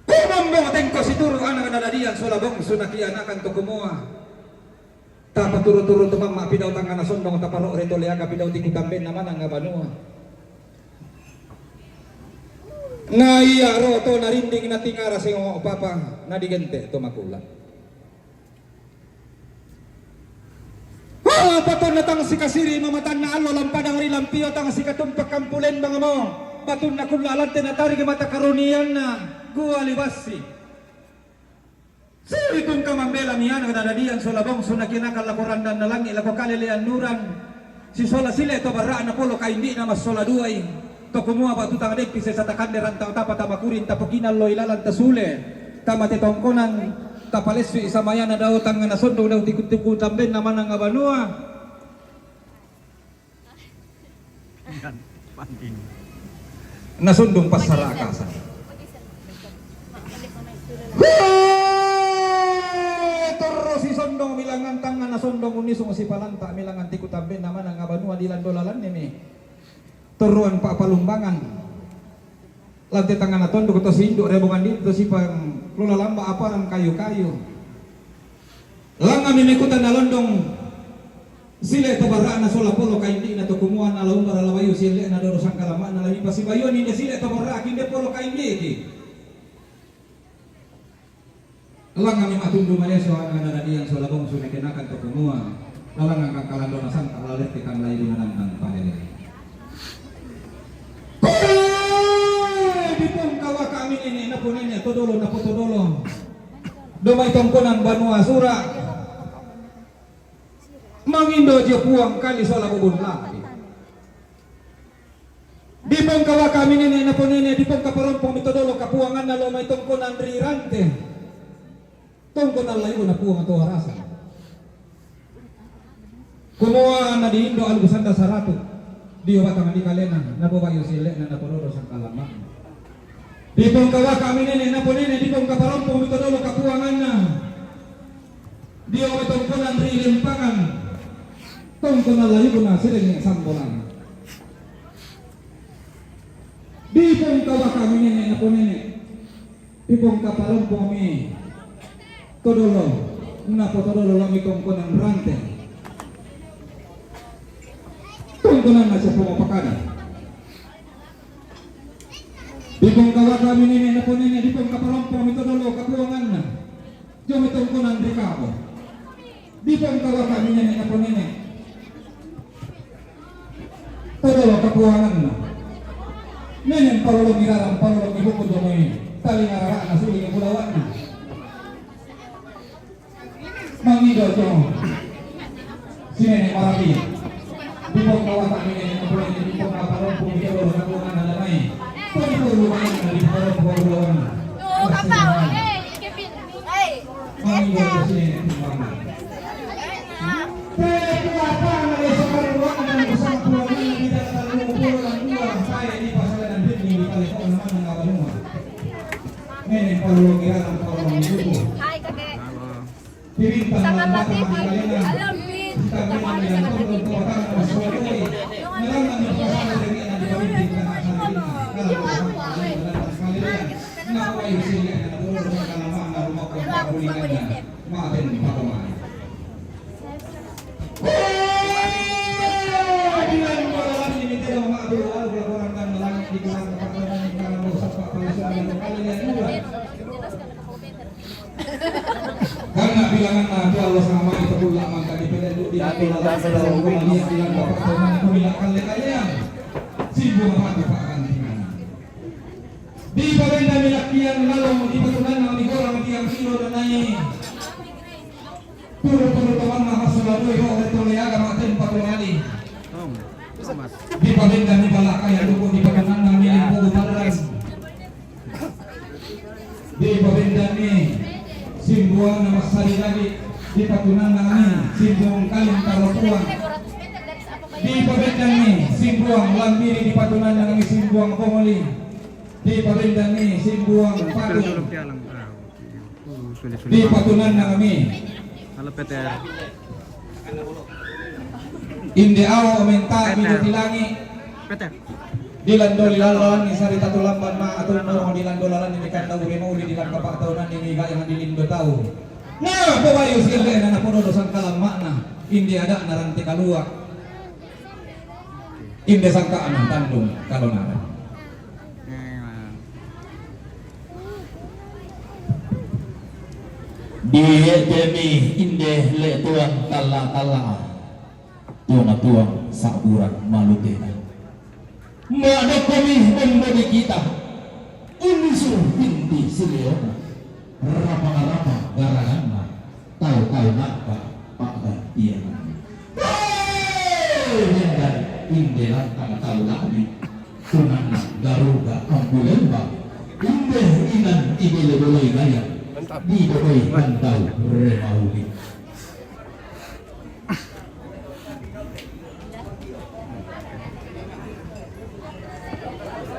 Kumambong tengko si turu anak nadadian solabong sunakianakan to kumua. Tapa turu-turu to mama pidaw tangga nasondong taparo reto leaga pidaw tikutamben naman ang abanua. Nga iya roto narinding na tingara sa iyong papa na digente to makula. Paton na tang si kasiri mamatan na alo lampadang rilampiyo tang si katumpak kampulen mga mo. Paton na kulalan tinatari mata karunian na gualibasi. Siri kung kamambela miyan ang nadadian solabong sunakinakal lakoran dan nalangi lako kalilian nuran. Si sola sila ito baraan na polo ka hindi na mas sola duay. To kumua ba tutang dek pisa sa takanderan ta tapa tamakurin tapukinan lo ilalan tasule. Tama titongkonan tapaleswi isa maya na daw tang nasundo daw tikut-tikut tamben naman ang abanua. Nasundong pasarakasan. Terus si sondong milangan tangan na sondong unisong si palanta milangan tikutabin naman ang abanua di landolalan ni turuan pa palumbangan lantai tangan na tondo to si induk rebongan dito si pang lulalamba apa ng kayu-kayu lang kami mikutan na londong sila ito baraan na sola polo kay hindi na to kumuha na laong para lawayo sila na dorosang kalamaan na labi pasibayon hindi sila ito baraan hindi polo kay hindi lang kami matundo maleso ang nanadiyan sa labong sunikinakan to kumuha lang ang kakalando na sang kalalit kang layo na nang panelay di pong kawa kami ini na po ninyo todolo na po todolo dumay tongkonan banua sura mangindo dia puang kali sola bubun lagi di pong kawa kami ini na po ninyo di pong kaparompong mitodolo kapuangan na lumay tongkonan rirante tongkonan layo na puang ato harasan kumuha na di Indo albusanda saratu di obatang di kalena na po bayo sila na naporodo sa kalaman di pong kawa kami nene na po nene di pong kaparompong mitodolo kapuangan na di o tongkonan rilimpangan tongkonan layo na sila ng sambolan di pong kawa kami nene na po nene di pong kaparompong mi todolo na po todolo lang tongkonan rante tongkonan na siya pumapakada di pong kawa kami nene na po nene di pong kaparompong mitodolo kapuangan na diyo may tongkonan rikabo di pong kawa kami nene na po nene todolo kapuangan na nene parulong iraram parulong ibukod mo taling arara na suling ibulawan na mangido diyo si nene marabi di pong kawa kami nene na po nene di pong kaparompong mitodolo kapuangan na lamay Sangat latih, alam bin, karena bilangan nabi Allah sama itu pula maka dipedaluk di atas dalam dia bilang bapak teman itu bilang kalian sibuk mati pak gantingan di pabenda milakian lalu di petunan di gorang tiang kilo dan naik turu-turu teman maka selalu yo oleh toleaga maten patunali di pabenda di balaka yang dukung di petunan di ibu padran di pabenda ni simbuang nama sari lagi di patunan nami simbuang kalim karotuang di pabenda ni simbuang lambiri di patunan nami simbuang pongoli di pabenda ni simbuang patung di patunan nami inde awo menta bidu tilangi dilandol lalan ni sari tatu lamban ma atau no dilandol lalan ni kanda uri mau di dalam kapak tahunan ini ga yang dilindo tahu nah pawayo sila na napuno dosang kalam makna indi ada narante kaluak inde sangka anang tandung kalonara di demi inde le tuang tala tuang saburan malutena mana kami memberi kita unsur binti siliona rapa garangan tahu napa pakda iya dan indelan tahu lagi tunan garuga ambulemba inde inan ibele boleh gaya di boleh pantau remauli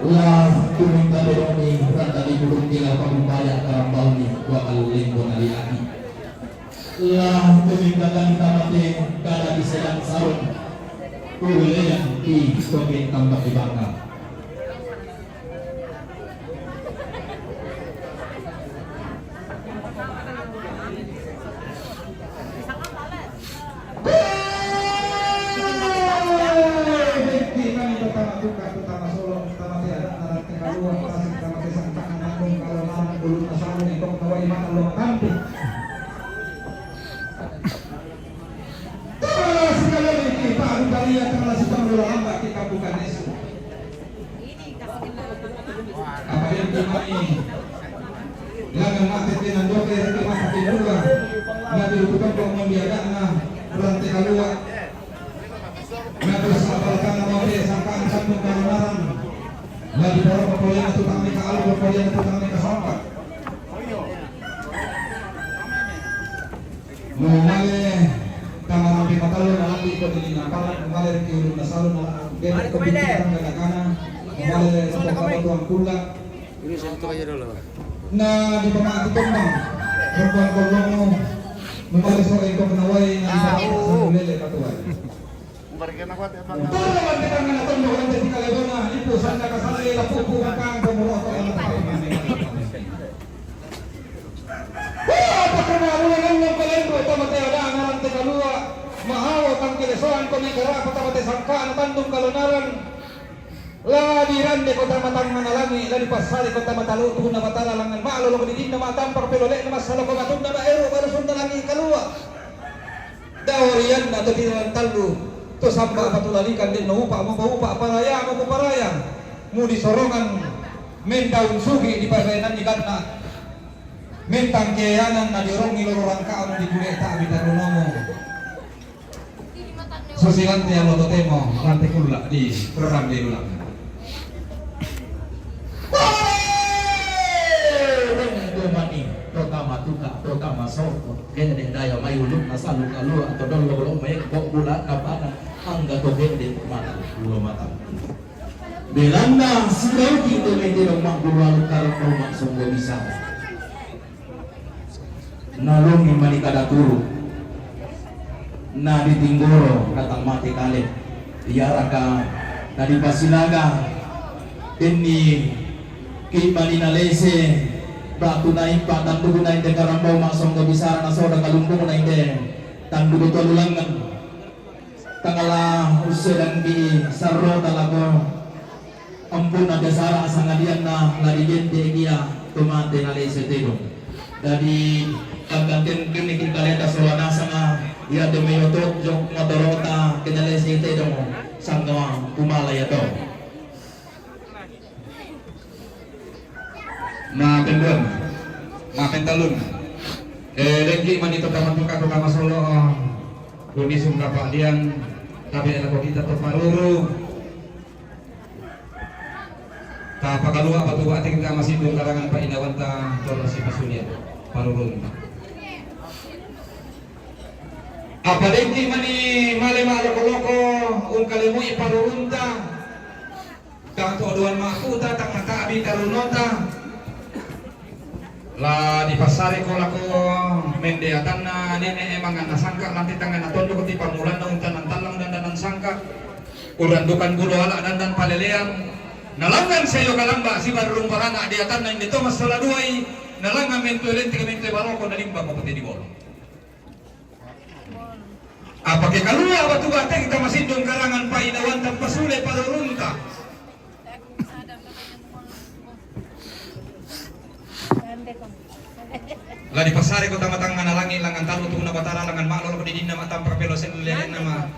lah kuning kadoni randa di burung tinggal pembayar karambau ni lingkungan lagi. Lah peminggalan tamate kada di sedang sarung. Kuliah di kopi tambah dibakar. Lagi bawa pepoyan itu kami ke alu, pepoyan itu kami ke sampak. Mengale kamar di matalo nanti ikut di nampalan, mengale di ulun nasalun, mengale kebijakan kadang-kadang, mengale sampai tuang pula. Ini satu aja dulu. Nah di pemati tombang, perempuan kolongo, mengale sore itu kenawai nanti sampai lele patuai. Berikan apa ya Bang? Tolong kita menonton orang jadi kalebona itu sanda kasale la pupu kang pemurah ko yang tahu mane. Apa kena ulangan ng kalendo tamate ada ngaran te kalua mahawa kang kilesoan ko ni kara tamate sangkaan tandung kalunaran. Ladiran de kota matang manalangi ladi pasari kota matalu na batala langan maalo lo din na matampar pelole na masalo ko matun na ero para sundalangi kalua. Dawrian na to dinan talu to samba patulalikan din naupa mo paraya mo paraya mo di sorongan mendaun sugi di pasayanan ni karna mentang keyanan na dirong ilorang ka di kuleta abitarunomo susilan tiya lo temo rantai kula di program di ulang mani pertama tuka pertama soko gede daya mayulun nasalu kalu atau dolo lo mek kok bulan kapana angga to gede mata dua mata belanda sudah kita mede rumah guru karo rumah sungguh bisa nalungi mani kada turu na ditinggoro datang mati kali iaraka tadi pasinaga ini kimanina lese batu naik pak tandu naik de karambau masong ke bisa na soda kalumpung naik de tandu betul ulangan tangala usedang di sarro talago ampun ada sara sangadian na ladigen de dia tomate na lese tedo dari kaganten kini kalenda solana sanga ya de meyotot jok motorota kenalese tedo sangga pumalaya to maafin dun, maafin talun. Lagi manito kamatuka to kama solo, kundi sumka pakdian, tapi anak kita to paruru. Ta pakalua batu ating ka masindong karangan pa inawan ta toro si pasulian parurun. Apa lagi mani male loko-loko kalimu iparurun ta. Kang to aduan makuta tak abi karunota. La di pasari ko lako mendeatan na nene emang na sangka nanti tangan na tondo ti pamulan na untan talang dan sangka urandukan gulo ala dan palelean nalangan sayo kalamba si barulung parana diatan na indito mas saladuay nalangan mentulen ti kamente baroko na limba ko pati di bolo apa ke kalua batu bate kita masindong karangan pa inawan tan pasule parurunta lah di pasari ko tamatang manalangin langan talo tu na batara langan maklo di dinna matam perpelosen lelen nama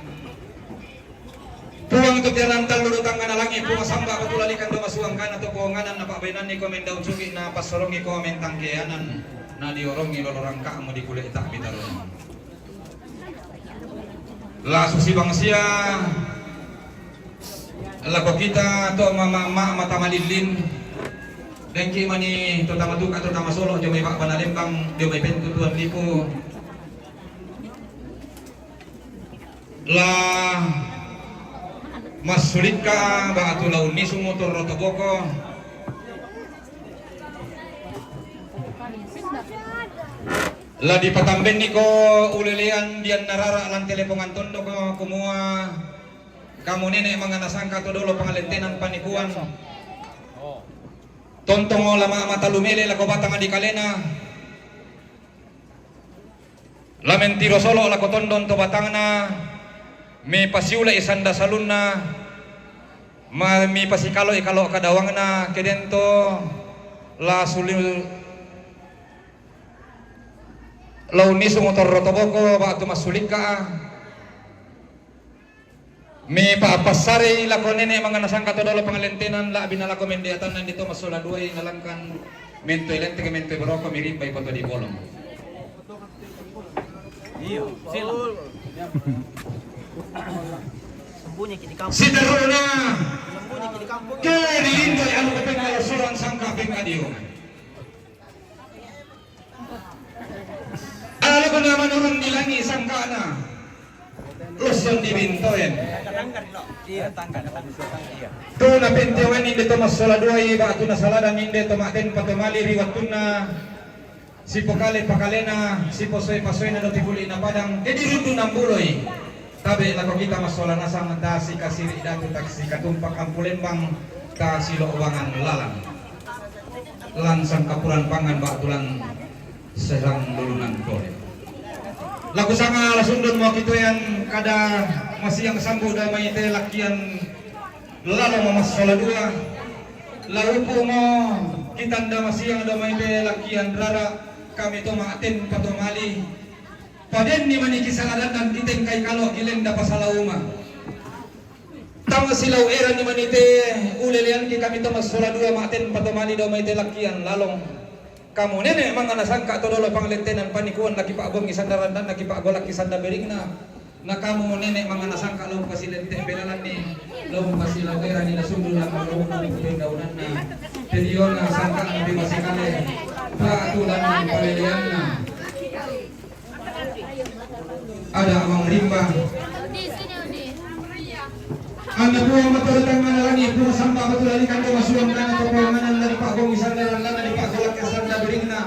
puang tu tiaran talo do tang manalangin puang samba batulalikan do masuang kana to puanganan na pabainan ni komen daun sugi na pasorongi ko mentang keanan na diorongi lolorang ka mo di kulit tak bitaron la susi bangsia la ko kita to mama mata malilin Dengki mani terutama duka terutama solo dia may Banalembang dia may pentutuan lipo lah mas sulit ka ba atulaw ni sumotor rotoboko La di patamben ni ko ulilian dian narara lang telepongan tondo ko kumua kamu nenek mga nasangka to dolo pangalentenan panikuan tontong o lama mata lumele la ko batang di kalena lamen tiro solo la ko tondon to batangna mi pasiula isanda salunna mi pasikalo ikalo kadawangna kedento la sulil launi sumotor rotoboko batu masulika mi paapasari la konene mga nasangka to dolo pangalentenan la binala ko mendiatan nandito masula duay nalangkan mento ilente ke mento beroko mirip bay poto di bolong Iyo, sil. Sembunyi di kampung. si deruna Sembunyi di kampung. keri indoy anu kepengal suran sangka pengadio ala ko naman urang nilangi sangkana Luson dibintoin. Iya, tangga iya. Tu na pentewan inde to masaladuay ba tu na saladan inde to maten patumali riwatuna si pokale pakalena si posoy pasoy na notibuli na padang edi rutu ng buloy tabi lako kita masola nasang da si kasiri datu taksi katumpak ang pulembang ta silo uwangan lalang lansang kapuran pangan ba tulang serang dulunan kore lagu sanga lasundun mo kito yan kada masiyang sambu damay te lakian lalo mamasala dua laupo mo kitanda masiyang damay te lakian rara kami to maaten patumali paden ni maniki saladanan diteng kay kalo gilenda pasalauma tama silaw era ni manite ulelian ki kami to masala dua maaten patumali damay te lakian lalong kamu nenek mga nasangka to dolo panglentenan panikuan laki pa agong isandaran dan laki pa agong laki sanda beringna na kamu nenek mga nasangka law pasilente belalan ni law pasilawera ni nasundul lang law pagdaunan na pediyon na sangka na bimasikale paatulan ng palilian na ada amang rimba anda po ang matulatang manalani puro samba matulali kanto masuwang na to panganan dari Pak Gong isandaran lang dari Pak Golak sanda beringna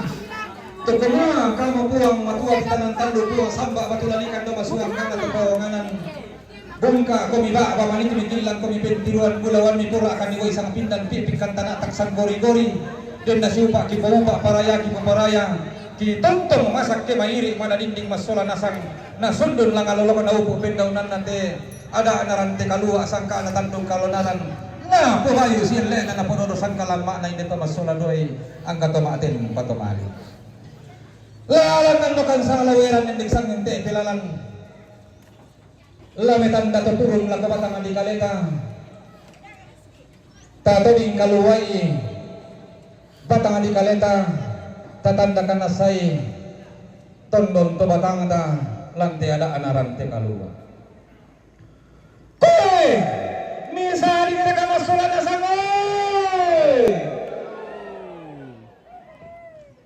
to kuma kamo po ang matuwa tanan tando po samba matulali kanto masuwang na to panganan bongka komiba bamanit mitilang komipentiruan bulawan mi pura akan iway sang pindan pipik kantana taksan gori-gori dan nasiupa ki paupa paraya ki paparaya ki tontong masak ke mairi mana dinding masola nasang nasundun lang alolo na upo pendaunan nante ada anarante kalua sangka na tandong kalonalan na puhayo sile na naponodo sangka lama na hindi masola doy ang katomaten patomali lalan nandokan sa laweran ninding sang hindi pilalan lametan dato turun lang kabatang di kaleta tatoding kaluway batang di kaleta tatandakan nasay tondon to batang da lanti ada anarante kalua koy misali na ka masulat na sangoy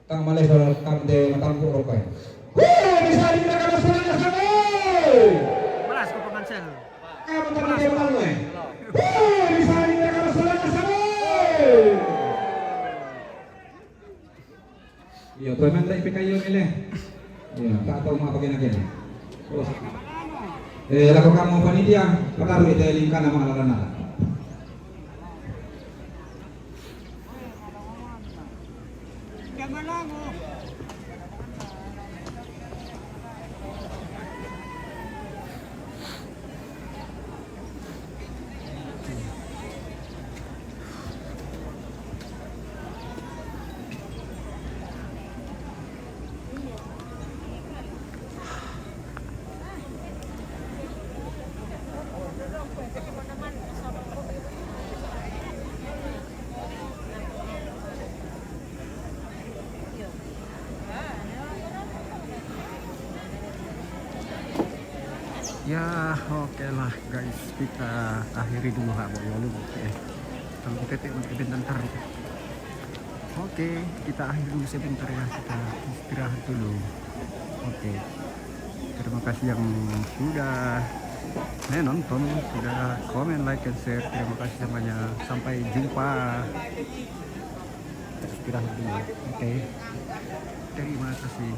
kang malesor kang de matampu rokay koy misali na ka masulat na sangoy Malas ko pamansel. kamu teman dia malu koy misali na ka masulat na sangoy iya tuh emang tak ipikayo nile iya tak tahu mau apa gini terus laku kamu panitia pataruh itu lingkan nama alarana ya oke lah guys, kita akhiri dulu lalu oke kalau kita sebentar oke kita akhiri dulu sebentar ya, kita istirahat dulu. Oke, terima kasih yang sudah nonton, sudah komen, like, and share. Terima kasih semuanya, sampai jumpa. Istirahat dulu. Oke, terima kasih.